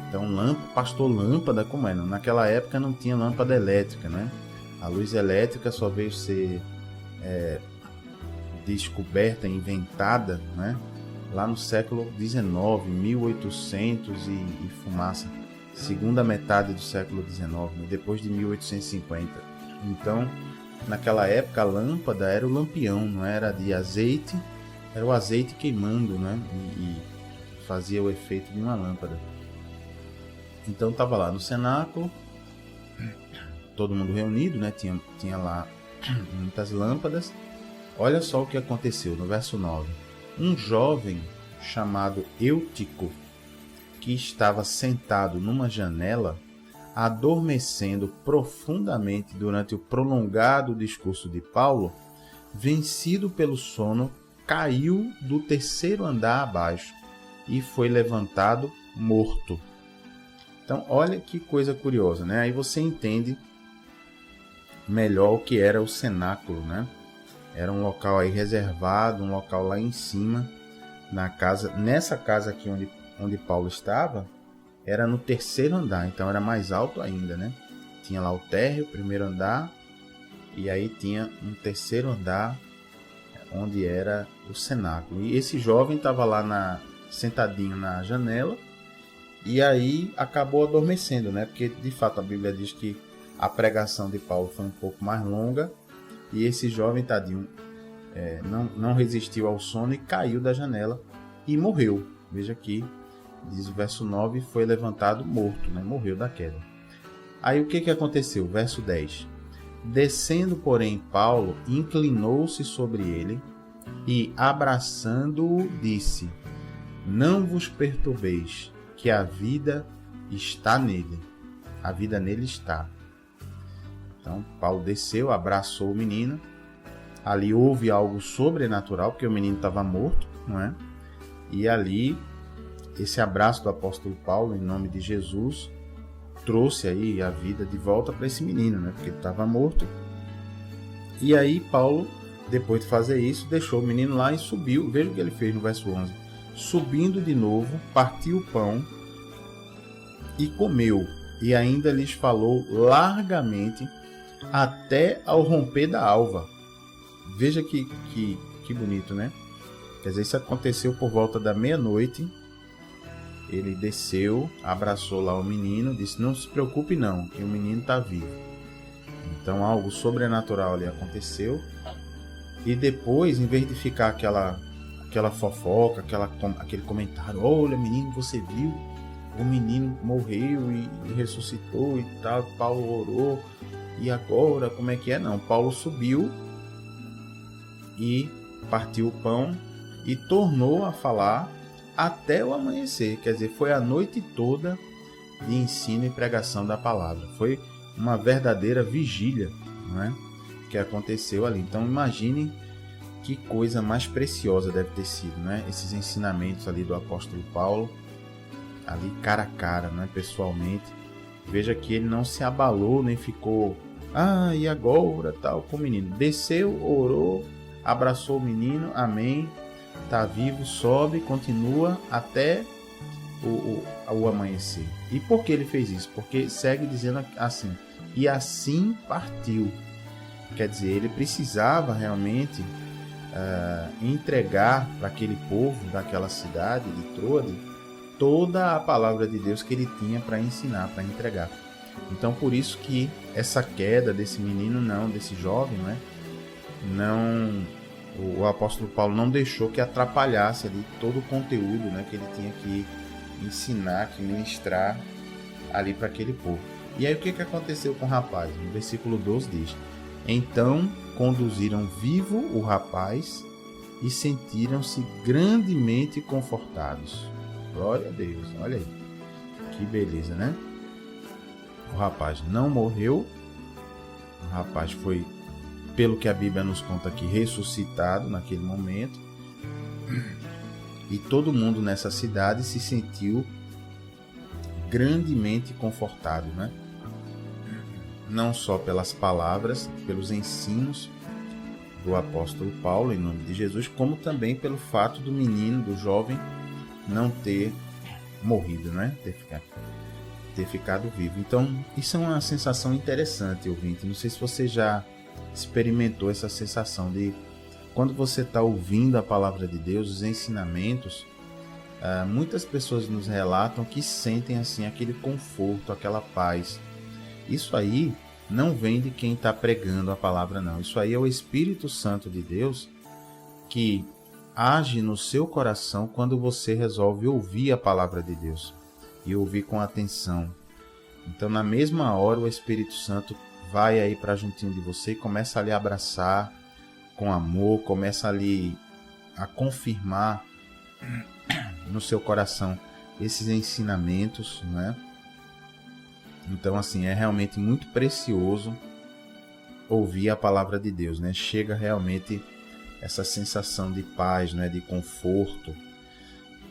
Então, pastor, lâmpada, como é? Naquela época não tinha lâmpada elétrica, né? A luz elétrica só veio ser descoberta, inventada, né? Lá no século XIX, 1800 e fumaça. Segunda metade do século XIX, né? Depois de 1850. Então, naquela época, a lâmpada era o lampião, não era de azeite, era o azeite queimando, né? E fazia o efeito de uma lâmpada. Então, estava lá no cenáculo, todo mundo reunido, né? Tinha lá muitas lâmpadas. Olha só o que aconteceu no verso 9. Um jovem chamado Eutico, que estava sentado numa janela, adormecendo profundamente durante o prolongado discurso de Paulo, vencido pelo sono, caiu do 3º andar abaixo e foi levantado morto. Então, olha que coisa curiosa, né? Aí você entende melhor o que era o cenáculo, né? Era um local aí reservado, um local lá em cima, nessa casa aqui onde Paulo estava, era no 3º andar, então era mais alto ainda, né? Tinha lá o térreo, o 1º andar, e aí tinha um 3º andar, onde era o cenáculo. E esse jovem estava lá sentadinho na janela, e aí acabou adormecendo, né? Porque de fato a Bíblia diz que a pregação de Paulo foi um pouco mais longa e esse jovem tadinho não resistiu ao sono e caiu da janela e morreu. Veja aqui, diz o verso 9, foi levantado morto, né? Morreu da queda. Aí o que aconteceu? Verso 10. Descendo, porém, Paulo inclinou-se sobre ele e, abraçando-o, disse: não vos perturbeis, que a vida está nele. A vida nele está. Então, Paulo desceu, abraçou o menino. Ali houve algo sobrenatural, porque o menino estava morto, não é? E ali, esse abraço do apóstolo Paulo, em nome de Jesus, trouxe aí a vida de volta para esse menino, né? Porque ele estava morto. E aí, Paulo, depois de fazer isso, deixou o menino lá e subiu. Veja o que ele fez no verso 11. Subindo de novo, partiu o pão e comeu, e ainda lhes falou largamente até ao romper da alva. Veja que bonito, né? Quer dizer, isso aconteceu por volta da meia-noite. Ele desceu, abraçou lá o menino, disse: não se preocupe não, que o menino está vivo. Então algo sobrenatural ali aconteceu. E depois, em vez de ficar aquela fofoca, aquele comentário: olha menino, você viu? O menino morreu e ressuscitou e tal, Paulo orou, e agora como é que é? Não, Paulo subiu e partiu o pão e tornou a falar até o amanhecer. Quer dizer, foi a noite toda de ensino e pregação da palavra. Foi uma verdadeira vigília, não é? Que aconteceu ali. Então imaginem que coisa mais preciosa deve ter sido, né? Esses ensinamentos ali do apóstolo Paulo, ali cara a cara, né? Pessoalmente. Veja que ele não se abalou, nem ficou, e agora, tal, com o menino. Desceu, orou, abraçou o menino, amém, tá vivo, sobe, continua até o amanhecer. E por que ele fez isso? Porque segue dizendo assim: e assim partiu. Quer dizer, ele precisava realmente entregar para aquele povo daquela cidade de Troade toda a palavra de Deus que ele tinha para ensinar, para entregar. Então, por isso que essa queda desse menino, desse jovem, o apóstolo Paulo não deixou que atrapalhasse ali todo o conteúdo, que ele tinha que ensinar, que ministrar ali para aquele povo. E aí o que aconteceu com o rapaz? No versículo 12 diz: então conduziram vivo o rapaz e sentiram-se grandemente confortados. Glória a Deus, olha aí, que beleza, né? O rapaz não morreu, o rapaz foi, pelo que a Bíblia nos conta aqui, ressuscitado naquele momento, e todo mundo nessa cidade se sentiu grandemente confortado, né? Não só pelas palavras, pelos ensinos do apóstolo Paulo, em nome de Jesus, como também pelo fato do menino, do jovem, não ter morrido, né? Ter ficado vivo. Então, isso é uma sensação interessante, ouvinte. Não sei se você já experimentou essa sensação de quando você está ouvindo a palavra de Deus, os ensinamentos, muitas pessoas nos relatam que sentem assim aquele conforto, aquela paz. Isso aí não vem de quem está pregando a palavra, não. Isso aí é o Espírito Santo de Deus que age no seu coração quando você resolve ouvir a palavra de Deus e ouvir com atenção. Então, na mesma hora, o Espírito Santo vai aí para juntinho de você e começa a lhe abraçar com amor, começa ali a confirmar no seu coração esses ensinamentos, né? Então, assim, é realmente muito precioso ouvir a palavra de Deus, né? Chega realmente essa sensação de paz, né? De conforto.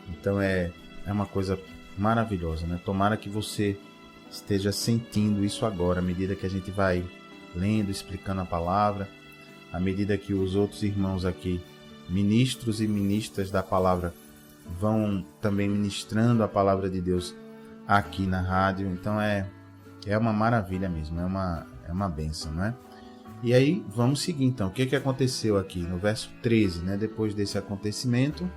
Então, é uma coisa maravilhosa, né? Tomara que você esteja sentindo isso agora, à medida que a gente vai lendo, explicando a palavra, à medida que os outros irmãos aqui, ministros e ministras da palavra, vão também ministrando a palavra de Deus aqui na rádio. Então, é uma maravilha mesmo, é uma bênção, né? E aí, vamos seguir então. O que aconteceu aqui no verso 13, né? Depois desse acontecimento,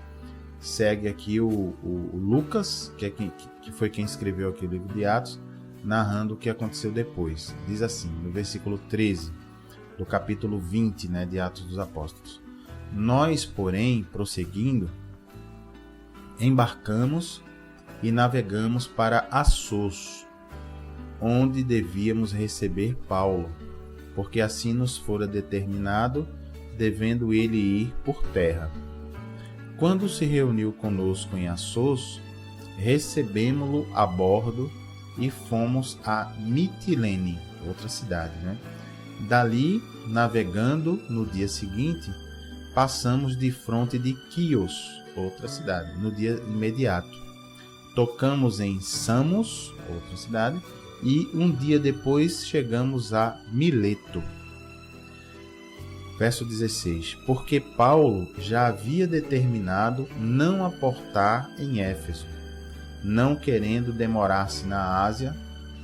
segue aqui o Lucas, que foi quem escreveu aqui o livro de Atos, narrando o que aconteceu depois. Diz assim, no versículo 13 do capítulo 20, né, de Atos dos Apóstolos: Nós, porém, prosseguindo, embarcamos e navegamos para Assos, onde devíamos receber Paulo, porque assim nos fora determinado, devendo ele ir por terra. Quando se reuniu conosco em Assos, recebemo-lo a bordo e fomos a Mitilene, outra cidade, né? Dali, navegando no dia seguinte, passamos de fronte de Quios, outra cidade, no dia imediato. Tocamos em Samos, outra cidade, e um dia depois chegamos a Mileto. Verso 16. Porque Paulo já havia determinado não aportar em Éfeso, não querendo demorar-se na Ásia,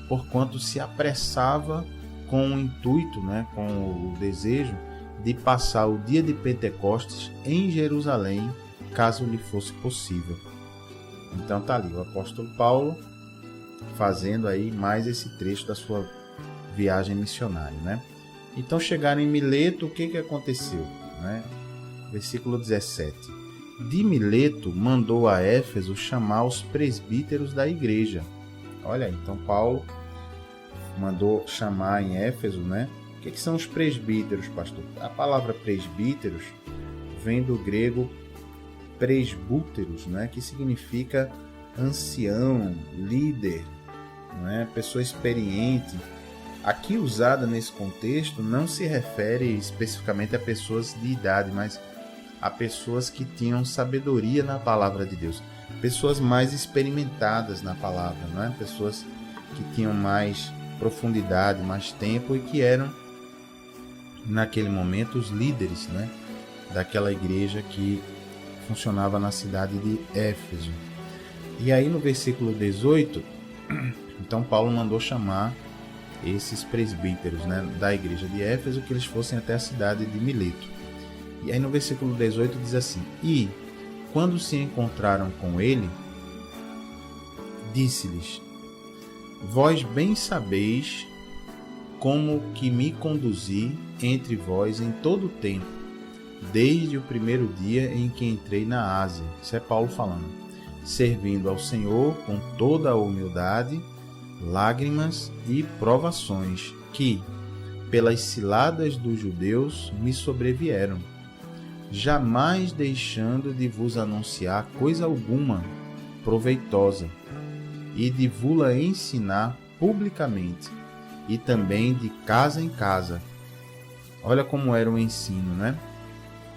porquanto se apressava com o intuito, né, com o desejo de passar o dia de Pentecostes em Jerusalém, caso lhe fosse possível. Então tá ali o apóstolo Paulo fazendo aí mais esse trecho da sua viagem missionária, né? Então chegaram em Mileto, o que aconteceu, né? Versículo 17. De Mileto mandou a Éfeso chamar os presbíteros da igreja. Olha, então Paulo mandou chamar em Éfeso, né? O que são os presbíteros, pastor? A palavra presbíteros vem do grego presbúteros, né? Que significa ancião, líder, né? Pessoa experiente. Aqui usada nesse contexto não se refere especificamente a pessoas de idade, mas a pessoas que tinham sabedoria na palavra de Deus, pessoas mais experimentadas na palavra, não é? Pessoas que tinham mais profundidade, mais tempo e que eram naquele momento os líderes, né, daquela igreja que funcionava na cidade de Éfeso. E aí no versículo 18, então Paulo mandou chamar esses presbíteros, né, da igreja de Éfeso, que eles fossem até a cidade de Mileto. E aí no versículo 18 diz assim: E, quando se encontraram com ele, disse-lhes: Vós bem sabeis como que me conduzi entre vós em todo o tempo, desde o primeiro dia em que entrei na Ásia. Isso é Paulo falando. Servindo ao Senhor com toda a humildade, lágrimas e provações que, pelas ciladas dos judeus, me sobrevieram, jamais deixando de vos anunciar coisa alguma proveitosa, e de vos-la ensinar publicamente, e também de casa em casa. Olha como era o ensino, né,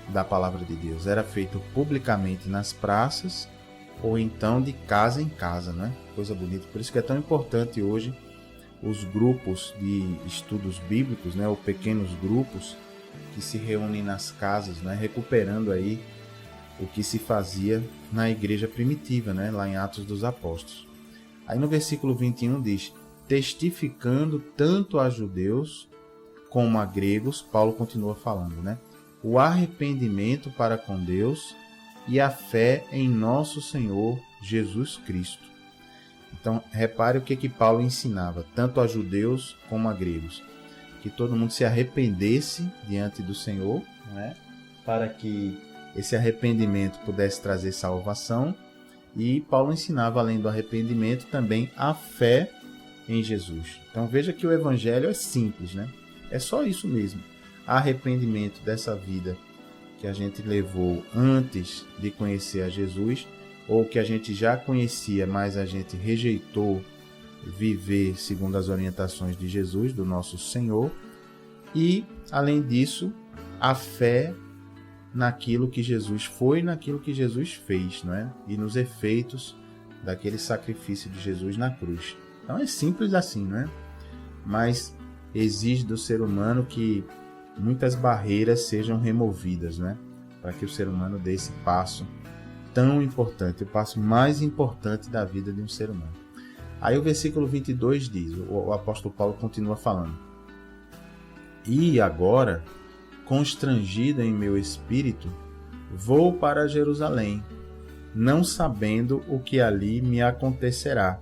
da palavra de Deus. Era feito publicamente nas praças, ou então de casa em casa, né? Coisa bonita. Por isso que é tão importante hoje os grupos de estudos bíblicos, né, ou pequenos grupos que se reúnem nas casas, né, recuperando aí o que se fazia na igreja primitiva, né, lá em Atos dos Apóstolos. Aí no versículo 21 diz: testificando tanto a judeus como a gregos, Paulo continua falando, né, o arrependimento para com Deus e a fé em nosso Senhor Jesus Cristo. Então, repare o que Paulo ensinava, tanto a judeus como a gregos, que todo mundo se arrependesse diante do Senhor, né, para que esse arrependimento pudesse trazer salvação. E Paulo ensinava, além do arrependimento, também a fé em Jesus. Então veja que o evangelho é simples, né? É só isso mesmo. Arrependimento dessa vida que a gente levou antes de conhecer a Jesus, ou que a gente já conhecia, mas a gente rejeitou viver segundo as orientações de Jesus, do nosso Senhor. E, além disso, a fé naquilo que Jesus foi, naquilo que Jesus fez, não é? E nos efeitos daquele sacrifício de Jesus na cruz. Então é simples assim, não é? Mas exige do ser humano que muitas barreiras sejam removidas, né? Para que o ser humano dê esse passo tão importante, o passo mais importante da vida de um ser humano. Aí o versículo 22 diz, o apóstolo Paulo continua falando: E agora, constrangido em meu espírito, vou para Jerusalém, não sabendo o que ali me acontecerá.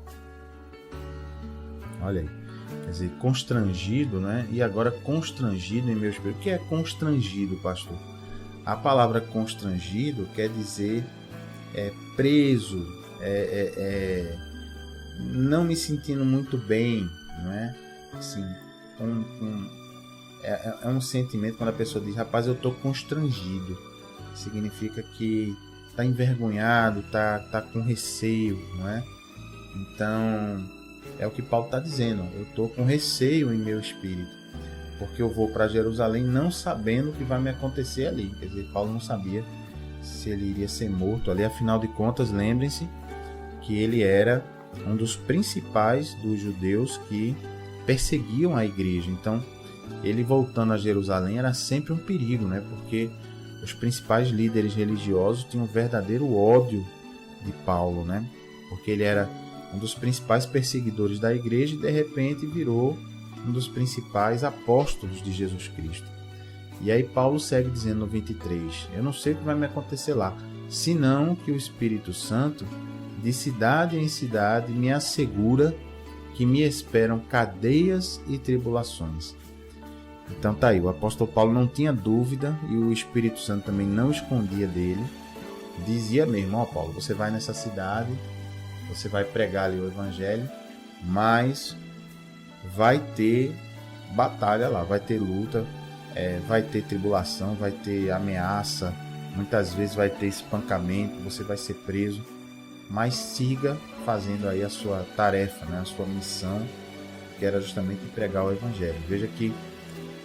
Olha aí, quer dizer, constrangido, né? E agora constrangido em meu espírito. O que é constrangido, pastor? A palavra constrangido quer dizer preso, não me sentindo muito bem, não é? Assim, é um sentimento quando a pessoa diz, rapaz, eu estou constrangido. Significa que está envergonhado, tá com receio, não é? Então, é o que Paulo está dizendo. Eu estou com receio em meu espírito, porque eu vou para Jerusalém não sabendo o que vai me acontecer ali. Quer dizer, Paulo não sabia se ele iria ser morto ali. Afinal de contas, lembrem-se que ele era um dos principais dos judeus que perseguiam a igreja. Então, ele voltando a Jerusalém era sempre um perigo, né? Porque os principais líderes religiosos tinham um verdadeiro ódio de Paulo, né? Porque ele era um dos principais perseguidores da igreja e de repente virou um dos principais apóstolos de Jesus Cristo. E aí Paulo segue dizendo no 23, eu não sei o que vai me acontecer lá, senão que o Espírito Santo, de cidade em cidade, me assegura que me esperam cadeias e tribulações. Então tá aí, o apóstolo Paulo não tinha dúvida e o Espírito Santo também não escondia dele. Dizia mesmo, Paulo, você vai nessa cidade, você vai pregar ali o evangelho, mas vai ter batalha lá, vai ter luta, vai ter tribulação, vai ter ameaça, muitas vezes vai ter espancamento, você vai ser preso, mas siga fazendo aí a sua tarefa, né, a sua missão, que era justamente pregar o evangelho. Veja que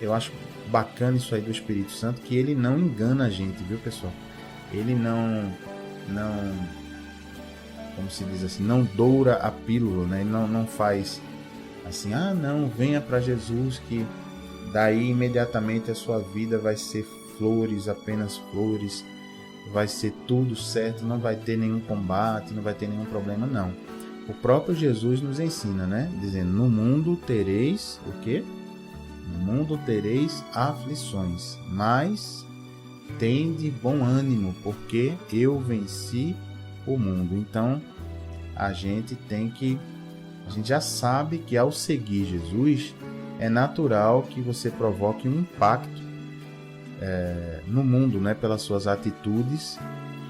eu acho bacana isso aí do Espírito Santo, que ele não engana a gente, viu, pessoal? Ele não como se diz assim, não doura a pílula, né? Ele não faz assim, não, venha para Jesus que daí imediatamente a sua vida vai ser flores, apenas flores, vai ser tudo certo, não vai ter nenhum combate, não vai ter nenhum problema, não. O próprio Jesus nos ensina, né? Dizendo, no mundo tereis o quê? No mundo tereis aflições, mas tende bom ânimo, porque eu venci o mundo. Então, a gente já sabe que ao seguir Jesus, é natural que você provoque um impacto no mundo, né? Pelas suas atitudes.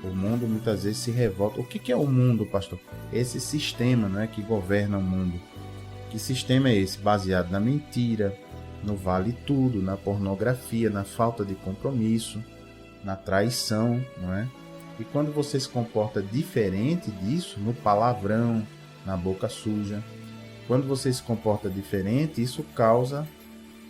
O mundo muitas vezes se revolta. O que é o mundo, pastor? Esse sistema, né, que governa o mundo. Que sistema é esse? Baseado na mentira, no vale tudo, na pornografia, na falta de compromisso, na traição, não é? E quando você se comporta diferente disso, no palavrão, na boca suja, quando você se comporta diferente, isso causa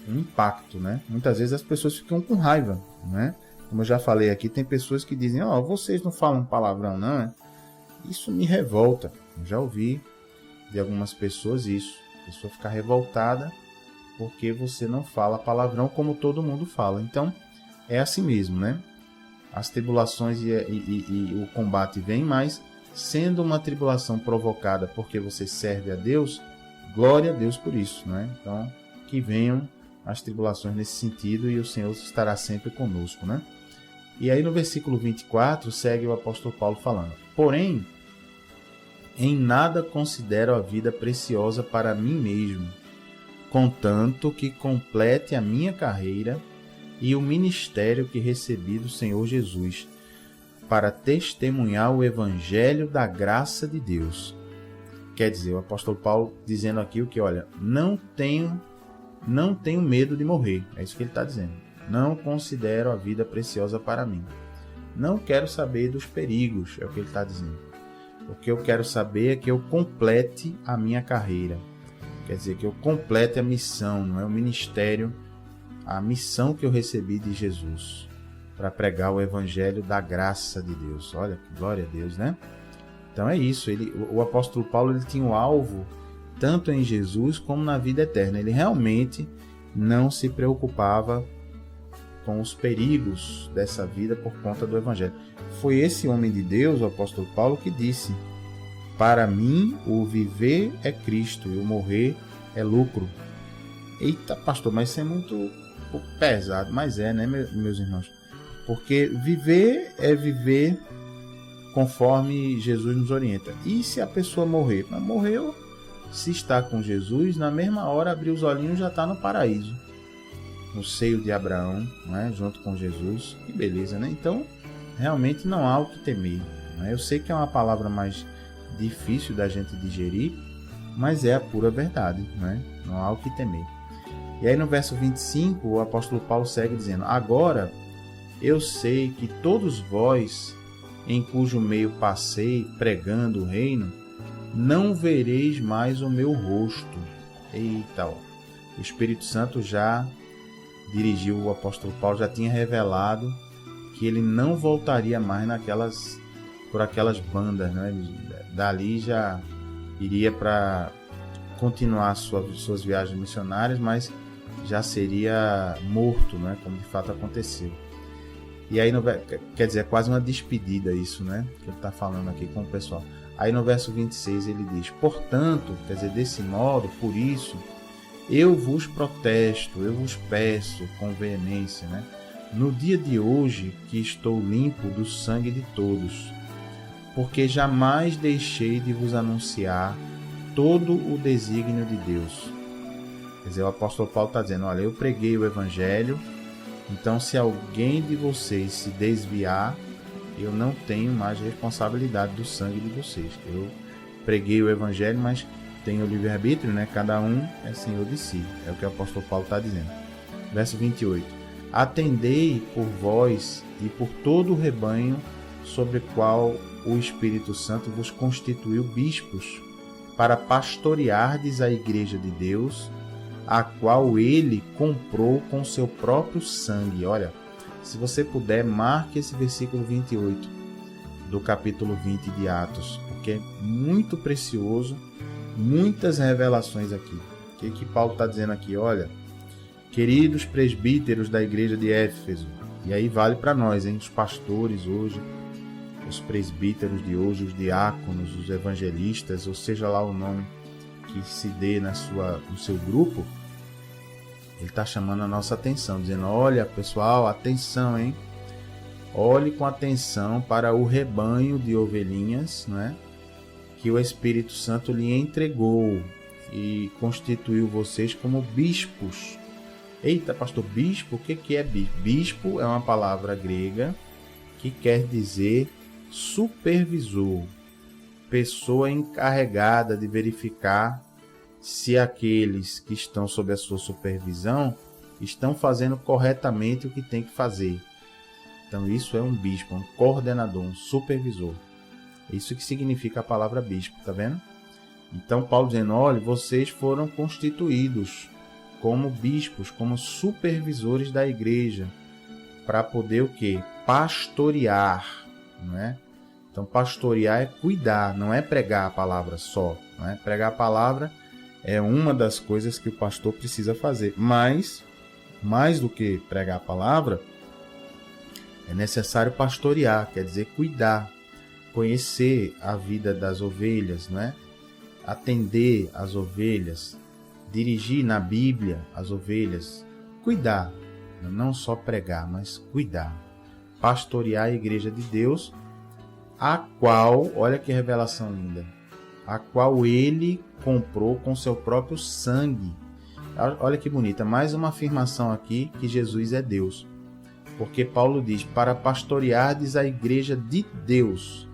um impacto, né? Muitas vezes as pessoas ficam com raiva, né? Como eu já falei aqui, tem pessoas que dizem, vocês não falam palavrão, não, né? Isso me revolta. Eu já ouvi de algumas pessoas isso. A pessoa fica revoltada porque você não fala palavrão como todo mundo fala. Então, é assim mesmo, né? As tribulações e o combate vêm, mas sendo uma tribulação provocada porque você serve a Deus, glória a Deus por isso, né? Então, que venham as tribulações nesse sentido e o Senhor estará sempre conosco, né? E aí no versículo 24 segue o apóstolo Paulo falando, porém, em nada considero a vida preciosa para mim mesmo, contanto que complete a minha carreira e o ministério que recebi do Senhor Jesus, para testemunhar o evangelho da graça de Deus. Quer dizer, o apóstolo Paulo dizendo aqui o que, olha, não tenho medo de morrer, é isso que ele está dizendo. Não considero a vida preciosa para mim. Não quero saber dos perigos, é o que ele está dizendo. O que eu quero saber é que eu complete a minha carreira. Quer dizer, que eu complete a missão, não é o ministério, a missão que eu recebi de Jesus, para pregar o evangelho da graça de Deus. Olha, que glória a Deus, né? Então é isso, o apóstolo Paulo ele tinha um alvo tanto em Jesus como na vida eterna. Ele realmente não se preocupava com os perigos dessa vida por conta do evangelho. Foi esse homem de Deus, o apóstolo Paulo, que disse, para mim o viver é Cristo e o morrer é lucro. Eita, pastor, mas isso é muito pesado, mas né, meus irmãos? Porque viver é viver conforme Jesus nos orienta. E se a pessoa morrer? Mas morreu, se está com Jesus, na mesma hora abrir os olhinhos já está no paraíso, no seio de Abraão, né? Junto com Jesus. Que beleza, né? Então, realmente não há o que temer, né? Eu sei que é uma palavra mais difícil da gente digerir, mas é a pura verdade, né? Não há o que temer. E aí no verso 25, o apóstolo Paulo segue dizendo: agora eu sei que todos vós, em cujo meio passei pregando o reino, não vereis mais o meu rosto. Eita, ó. O Espírito Santo já dirigiu o apóstolo Paulo, já tinha revelado que ele não voltaria mais por aquelas bandas, né? Dali já iria para continuar suas viagens missionárias, mas já seria morto, né? Como de fato aconteceu. E aí, quer dizer, é quase uma despedida isso, né? Que ele está falando aqui com o pessoal. Aí no verso 26 ele diz: portanto, quer dizer, desse modo, por isso, eu vos protesto, eu vos peço com veemência, né? No dia de hoje que estou limpo do sangue de todos, porque jamais deixei de vos anunciar todo o desígnio de Deus. Quer dizer, o apóstolo Paulo está dizendo: olha, eu preguei o evangelho, então se alguém de vocês se desviar, eu não tenho mais responsabilidade do sangue de vocês. Eu preguei o evangelho, mas tenho o livre-arbítrio, né? Cada um é senhor de si. É o que o apóstolo Paulo está dizendo. Verso 28. Atendei por vós e por todo o rebanho sobre o qual o Espírito Santo vos constituiu bispos, para pastoreardes a igreja de Deus, a qual ele comprou com seu próprio sangue. Olha, se você puder, marque esse versículo 28 do capítulo 20 de Atos, porque é muito precioso, muitas revelações aqui. O que Paulo está dizendo aqui? Olha, queridos presbíteros da igreja de Éfeso, e aí vale para nós, hein? Os pastores hoje, os presbíteros de hoje, os diáconos, os evangelistas, ou seja lá o nome que se dê no seu grupo, ele está chamando a nossa atenção, dizendo: olha pessoal, atenção, hein? Olhe com atenção para o rebanho de ovelhinhas, né? Que o Espírito Santo lhe entregou e constituiu vocês como bispos. Eita, pastor, bispo? O que é bispo? Bispo é uma palavra grega que quer dizer supervisor, pessoa encarregada de verificar se aqueles que estão sob a sua supervisão estão fazendo corretamente o que tem que fazer. Então isso é um bispo, um coordenador, um supervisor. Isso que significa a palavra bispo, tá vendo? Então Paulo dizendo: olha, vocês foram constituídos como bispos, como supervisores da igreja, para poder o quê? Pastorear, não é? Então pastorear é cuidar, não é pregar a palavra só, não é? Pregar a palavra é uma das coisas que o pastor precisa fazer, mas mais do que pregar a palavra, é necessário pastorear, quer dizer cuidar, conhecer a vida das ovelhas, não é? Atender as ovelhas, dirigir na Bíblia as ovelhas, cuidar, não só pregar, mas cuidar, pastorear a igreja de Deus, a qual, olha que revelação linda, a qual ele comprou com seu próprio sangue. Olha que bonita, mais uma afirmação aqui que Jesus é Deus. Porque Paulo diz: para pastoreardes a igreja de Deus,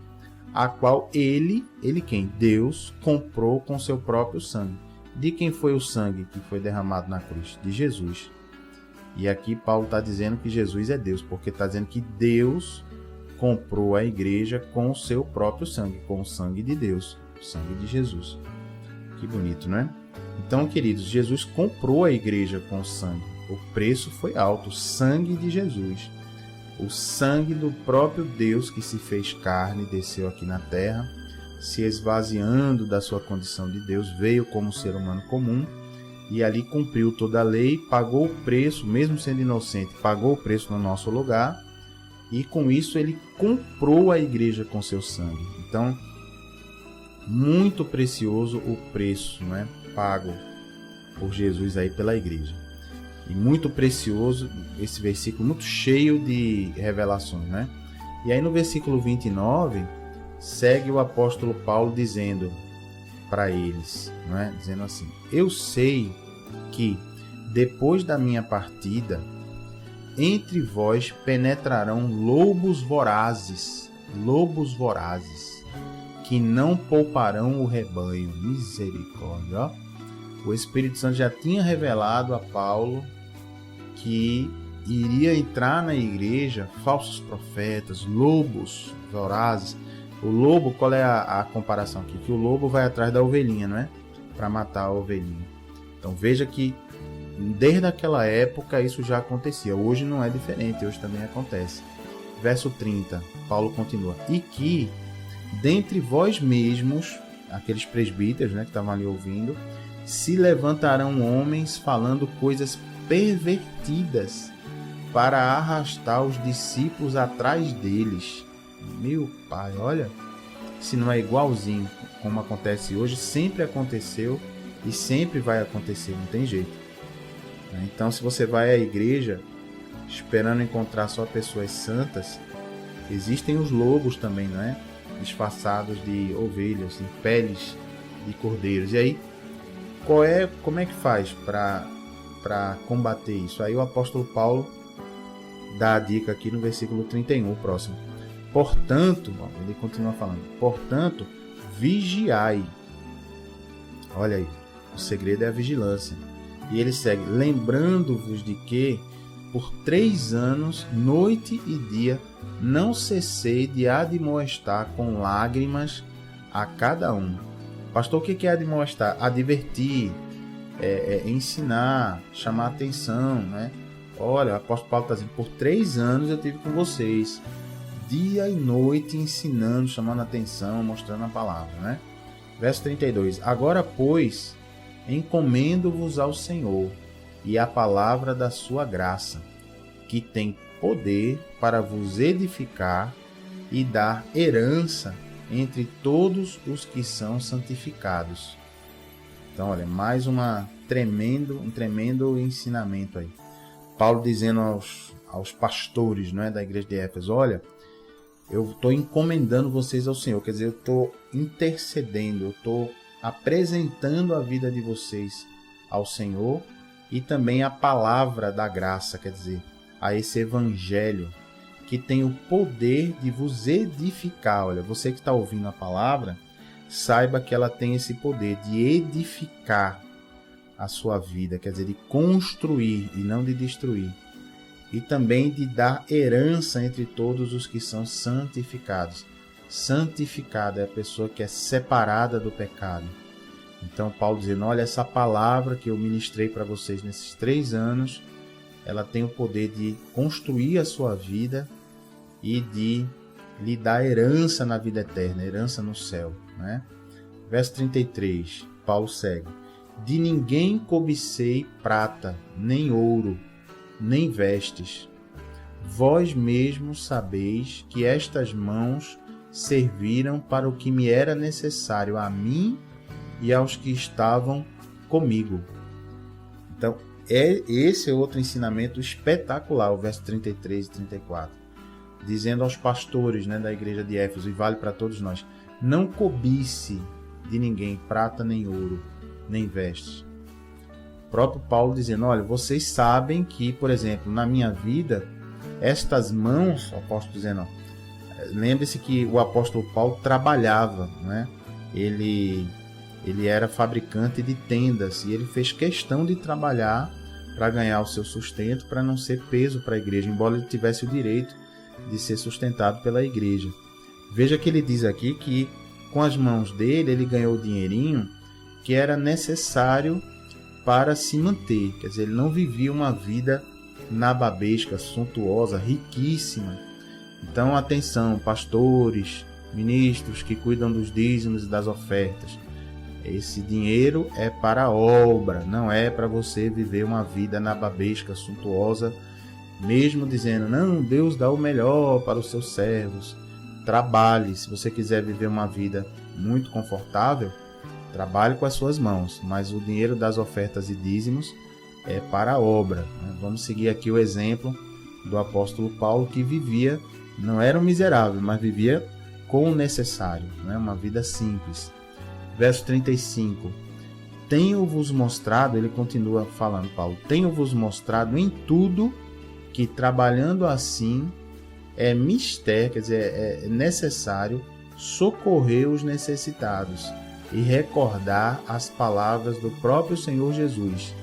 a qual ele quem? Deus comprou com seu próprio sangue. De quem foi o sangue que foi derramado na cruz? De Jesus. E aqui Paulo está dizendo que Jesus é Deus, porque está dizendo que Deus comprou a igreja com o seu próprio sangue, com o sangue de Deus, o sangue de Jesus. Que bonito, não é? Então, queridos, Jesus comprou a igreja com sangue. O preço foi alto, o sangue de Jesus. O sangue do próprio Deus que se fez carne, desceu aqui na terra, se esvaziando da sua condição de Deus, veio como ser humano comum e ali cumpriu toda a lei, pagou o preço, mesmo sendo inocente, pagou o preço no nosso lugar, e com isso ele comprou a igreja com seu sangue. Então, muito precioso o preço, não é? Pago por Jesus aí pela igreja. E muito precioso esse versículo, muito cheio de revelações, né? E aí no versículo 29, segue o apóstolo Paulo dizendo para eles, não é? Dizendo assim: eu sei que depois da minha partida, entre vós penetrarão lobos vorazes, que não pouparão o rebanho. Misericórdia, ó. O Espírito Santo já tinha revelado a Paulo que iria entrar na igreja falsos profetas, lobos vorazes. O lobo, qual é a comparação aqui? Que o lobo vai atrás da ovelhinha, não é? Para matar a ovelhinha. Então veja que desde aquela época isso já acontecia. Hoje não é diferente, hoje também acontece. Verso 30, Paulo continua: e que dentre vós mesmos, aqueles presbíteros, né, que estavam ali ouvindo, se levantarão homens falando coisas pervertidas para arrastar os discípulos atrás deles. Meu pai, olha, se não é igualzinho como acontece hoje, sempre aconteceu e sempre vai acontecer, não tem jeito. Então, se você vai à igreja esperando encontrar só pessoas santas, existem os lobos também, não é? Disfarçados de ovelhas, em peles de cordeiros. E aí, como é que faz para combater isso? Aí o apóstolo Paulo dá a dica aqui no versículo 31, o próximo. Portanto, ele continua falando, portanto, vigiai. Olha aí, o segredo é a vigilância. E ele segue, lembrando-vos de que, por 3 anos, noite e dia, não cessei de admoestar com lágrimas a cada um. Pastor, o que é admoestar? Advertir, ensinar, chamar atenção, né? Olha, o apóstolo Paulo está dizendo, por 3 anos eu estive com vocês, dia e noite ensinando, chamando atenção, mostrando a palavra, né? Verso 32, agora, pois, encomendo-vos ao Senhor e à palavra da sua graça, que tem poder para vos edificar e dar herança entre todos os que são santificados. Então, olha, mais um tremendo ensinamento aí. Paulo dizendo aos pastores, não é, da igreja de Éfeso, olha, eu estou encomendando vocês ao Senhor, quer dizer, eu estou intercedendo, eu estou apresentando a vida de vocês ao Senhor e também a palavra da graça, quer dizer, a esse evangelho que tem o poder de vos edificar. Olha, você que está ouvindo a palavra, saiba que ela tem esse poder de edificar a sua vida, quer dizer, de construir e não de destruir. E também de dar herança entre todos os que são santificados. Santificada é a pessoa que é separada do pecado. Então Paulo dizendo, olha, essa palavra que eu ministrei para vocês nesses 3 anos, ela tem o poder de construir a sua vida e de lhe dar herança na vida eterna, herança no céu, né? Verso 33, Paulo segue. De ninguém cobicei prata, nem ouro, nem vestes. Vós mesmos sabeis que estas mãos serviram para o que me era necessário a mim e aos que estavam comigo. Então, esse é outro ensinamento espetacular, o verso 33 e 34. Dizendo aos pastores, né, da igreja de Éfeso, e vale para todos nós, não cobice de ninguém prata, nem ouro, nem vestes. O próprio Paulo dizendo, olha, vocês sabem que, por exemplo, na minha vida, estas mãos, o apóstolo dizendo, lembre-se que o apóstolo Paulo trabalhava, né? Ele era fabricante de tendas e ele fez questão de trabalhar para ganhar o seu sustento, para não ser peso para a igreja, embora ele tivesse o direito de ser sustentado pela igreja. Veja que ele diz aqui que com as mãos dele ele ganhou o dinheirinho que era necessário para se manter. Quer dizer, ele não vivia uma vida nababesca, suntuosa, riquíssima. Então, atenção, pastores, ministros que cuidam dos dízimos e das ofertas. Esse dinheiro é para a obra, não é para você viver uma vida nababesca, suntuosa, mesmo dizendo, não, Deus dá o melhor para os seus servos. Trabalhe, se você quiser viver uma vida muito confortável, trabalhe com as suas mãos, mas o dinheiro das ofertas e dízimos é para a obra. Vamos seguir aqui o exemplo do apóstolo Paulo, que vivia, não era um miserável, mas vivia com o necessário, né? Uma vida simples. Verso 35. Tenho-vos mostrado, ele continua falando, Paulo, tenho-vos mostrado em tudo que trabalhando assim é mister, quer dizer, é necessário socorrer os necessitados e recordar as palavras do próprio Senhor Jesus.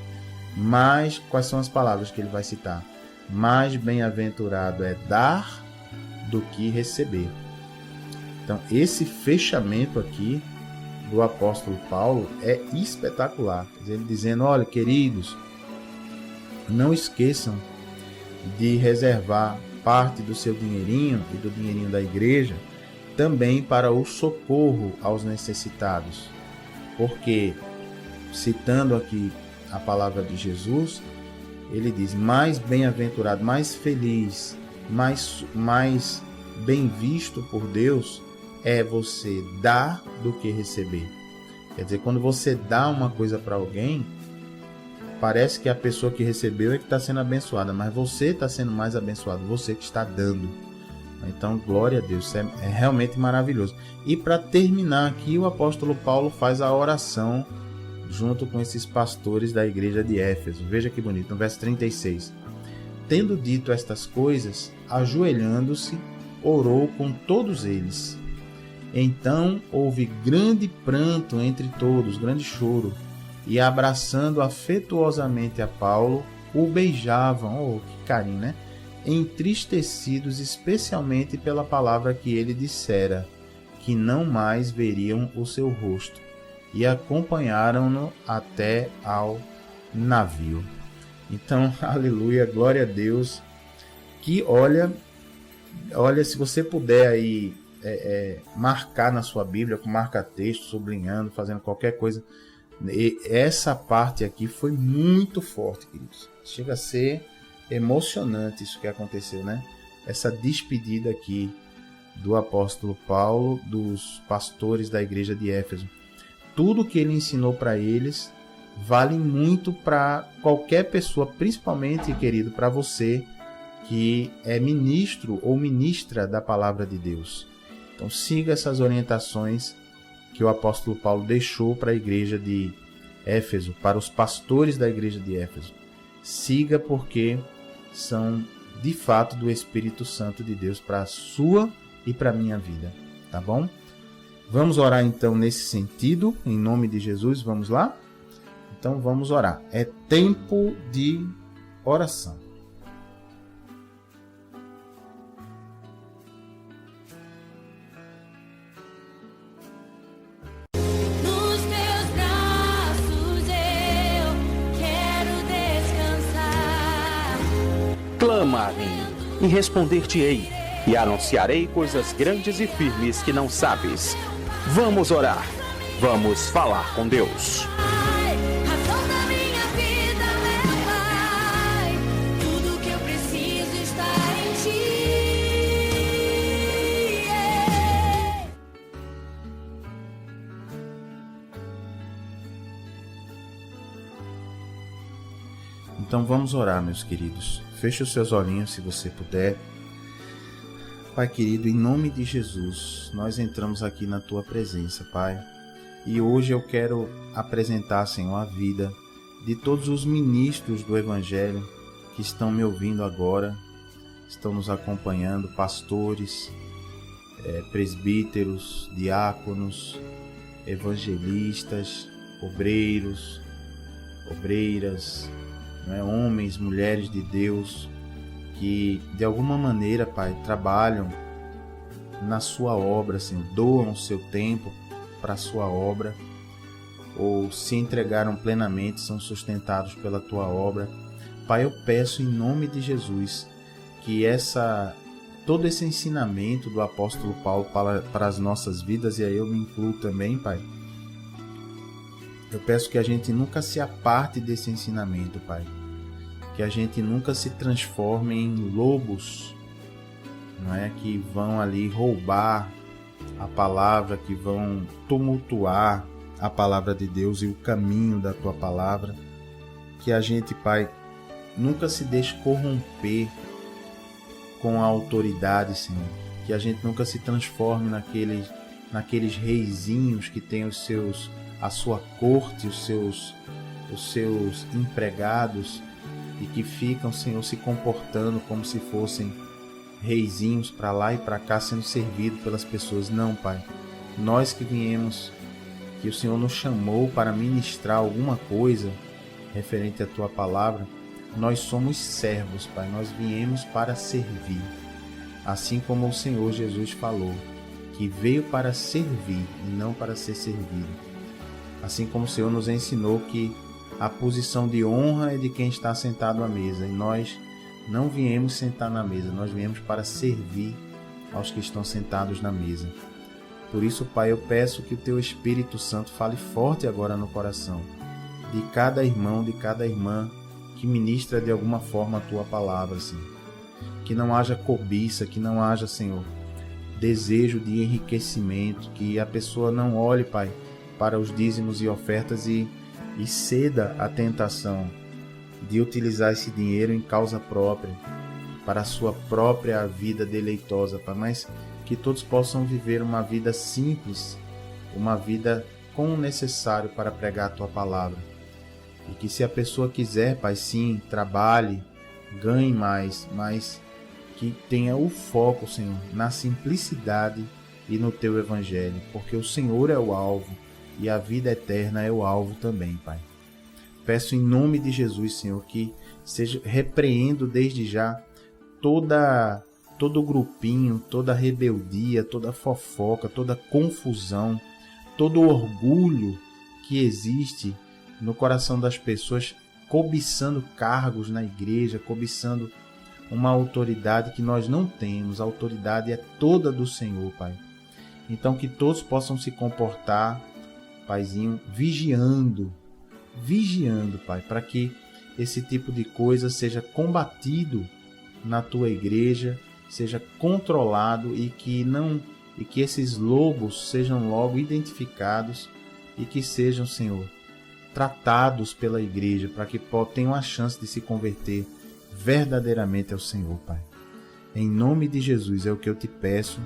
Mas, quais são as palavras que ele vai citar? Mais bem-aventurado é dar do que receber. Então, esse fechamento aqui do apóstolo Paulo é espetacular. Ele dizendo, olha, queridos, não esqueçam de reservar parte do seu dinheirinho e do dinheirinho da igreja também para o socorro aos necessitados. Porque, citando aqui a palavra de Jesus, ele diz, mais bem-aventurado, mais feliz, mais bem visto por Deus é você dar do que receber. Quer dizer, quando você dá uma coisa para alguém, parece que a pessoa que recebeu é que está sendo abençoada, mas você está sendo mais abençoado, você que está dando. Então, glória a Deus, é realmente maravilhoso. E para terminar aqui, o apóstolo Paulo faz a oração junto com esses pastores da igreja de Éfeso. Veja que bonito, no verso 36. Tendo dito estas coisas, ajoelhando-se, orou com todos eles. Então houve grande pranto entre todos, grande choro, e abraçando afetuosamente a Paulo, o beijavam, que carinho, né? Entristecidos especialmente pela palavra que ele dissera, que não mais veriam o seu rosto, e acompanharam-no até ao navio. Então, aleluia, glória a Deus, que olha, se você puder aí marcar na sua Bíblia, com marca-texto, sublinhando, fazendo qualquer coisa, essa parte aqui foi muito forte, queridos. Chega a ser emocionante isso que aconteceu, né? Essa despedida aqui do apóstolo Paulo, dos pastores da igreja de Éfeso. Tudo que ele ensinou para eles vale muito para qualquer pessoa, principalmente, querido, para você que é ministro ou ministra da palavra de Deus. Então siga essas orientações que o apóstolo Paulo deixou para a igreja de Éfeso, para os pastores da igreja de Éfeso. Siga, porque são de fato do Espírito Santo de Deus para a sua e para a minha vida, tá bom? Vamos orar então nesse sentido, em nome de Jesus, vamos lá? Então vamos orar. É tempo de oração. Nos teus braços eu quero descansar. Clama a mim, e responder-te-ei, e anunciarei coisas grandes e firmes que não sabes. Vamos orar, vamos falar com Deus. Razão da minha vida, meu Pai, tudo que eu preciso está em Ti. Então vamos orar, meus queridos. Feche os seus olhinhos se você puder. Pai querido, em nome de Jesus, nós entramos aqui na Tua presença, Pai. E hoje eu quero apresentar, Senhor, a vida de todos os ministros do Evangelho que estão me ouvindo agora, estão nos acompanhando, pastores, presbíteros, diáconos, evangelistas, obreiros, obreiras, homens, mulheres de Deus, que de alguma maneira, Pai, trabalham na sua obra, Senhor, doam o seu tempo para a sua obra, ou se entregaram plenamente, são sustentados pela tua obra. Pai, eu peço em nome de Jesus que todo esse ensinamento do apóstolo Paulo para as nossas vidas, e aí eu me incluo também, Pai, eu peço que a gente nunca se aparte desse ensinamento, Pai. Que a gente nunca se transforme em lobos, que vão ali roubar a palavra, que vão tumultuar a palavra de Deus e o caminho da Tua palavra. Que a gente, Pai, nunca se deixe corromper com a autoridade, Senhor, que a gente nunca se transforme naqueles reizinhos que têm a sua corte, os seus empregados, e que ficam, Senhor, se comportando como se fossem reizinhos para lá e para cá, sendo servidos pelas pessoas. Não, Pai. Nós que viemos, que o Senhor nos chamou para ministrar alguma coisa referente à Tua palavra, nós somos servos, Pai. Nós viemos para servir. Assim como o Senhor Jesus falou, que veio para servir e não para ser servido. Assim como o Senhor nos ensinou que a posição de honra é de quem está sentado à mesa, e nós não viemos sentar na mesa, nós viemos para servir aos que estão sentados na mesa. Por isso, Pai, eu peço que o Teu Espírito Santo fale forte agora no coração de cada irmão, de cada irmã que ministra de alguma forma a Tua palavra, Senhor. Que não haja cobiça, que não haja, Senhor, desejo de enriquecimento, que a pessoa não olhe, Pai, para os dízimos e ofertas e ceda à tentação de utilizar esse dinheiro em causa própria, para a sua própria vida deleitosa, Pai, mas que todos possam viver uma vida simples, uma vida com o necessário para pregar a Tua palavra. E que se a pessoa quiser, Pai, sim, trabalhe, ganhe mais, mas que tenha o foco, Senhor, na simplicidade e no Teu Evangelho, porque o Senhor é o alvo e a vida eterna é o alvo também, Pai. Peço em nome de Jesus, Senhor, que repreendo desde já todo grupinho, toda rebeldia, toda fofoca, toda confusão, todo orgulho que existe no coração das pessoas, cobiçando cargos na igreja, cobiçando uma autoridade que nós não temos. A autoridade é toda do Senhor, Pai. Então que todos possam se comportar, Paizinho, vigiando, Pai, para que esse tipo de coisa seja combatido na Tua igreja, seja controlado e que esses lobos sejam logo identificados e que sejam, Senhor, tratados pela igreja, para que tenham a chance de se converter verdadeiramente ao Senhor, Pai. Em nome de Jesus é o que eu te peço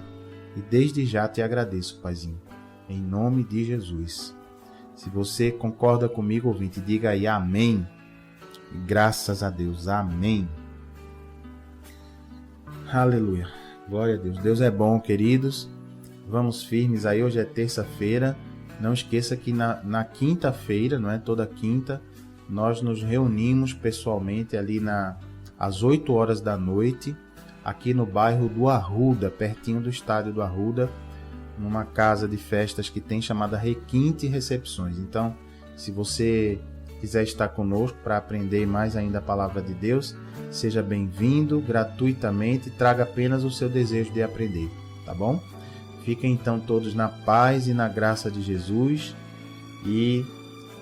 e desde já te agradeço, Paizinho. Em nome de Jesus. Se você concorda comigo, ouvinte, diga aí amém. Graças a Deus, amém. Aleluia. Glória a Deus. Deus é bom, queridos. Vamos firmes aí. Hoje é terça-feira. Não esqueça que na quinta-feira, não é? Toda quinta, nós nos reunimos pessoalmente ali às 8 horas da noite, aqui no bairro do Arruda, pertinho do estádio do Arruda, numa casa de festas que tem chamada Requinte Recepções. Então, se você quiser estar conosco para aprender mais ainda a palavra de Deus, seja bem-vindo gratuitamente, traga apenas o seu desejo de aprender, tá bom? Fiquem então todos na paz e na graça de Jesus e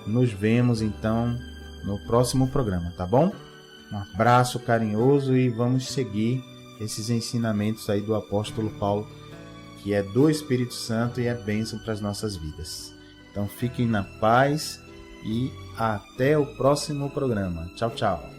nos vemos então no próximo programa, tá bom? Um abraço carinhoso e vamos seguir esses ensinamentos aí do apóstolo Paulo, que é do Espírito Santo e é bênção para as nossas vidas. Então fiquem na paz e até o próximo programa. Tchau, tchau.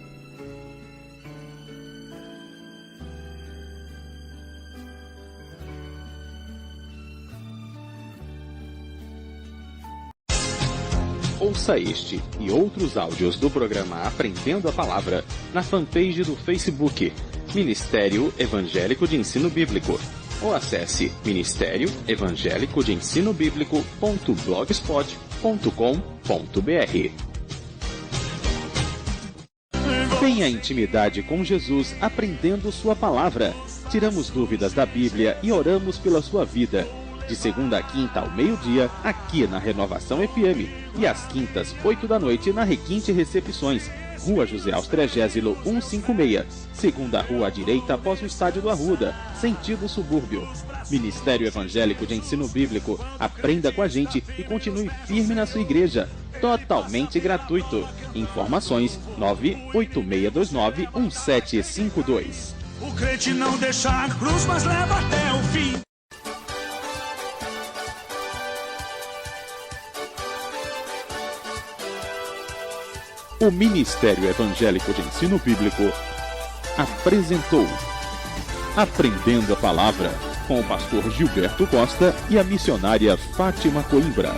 Ouça este e outros áudios do programa Aprendendo a Palavra na fanpage do Facebook Ministério Evangélico de Ensino Bíblico ou acesse ministérioevangélico-de-ensino-bíblico.blogspot.com.br. Tenha intimidade com Jesus aprendendo sua palavra. Tiramos dúvidas da Bíblia e oramos pela sua vida. De segunda a quinta ao meio-dia, aqui na Renovação FM. E às quintas, 8 da noite, na Requinte Recepções, Rua José Austrégésilo 156, segunda rua à direita após o estádio do Arruda, sentido subúrbio. Ministério Evangélico de Ensino Bíblico. Aprenda com a gente e continue firme na sua igreja. Totalmente gratuito. Informações 986291752. O crente não deixa a cruz, mas leva até o fim. O Ministério Evangélico de Ensino Bíblico apresentou Aprendendo a Palavra com o pastor Gilberto Costa e a missionária Fátima Coimbra.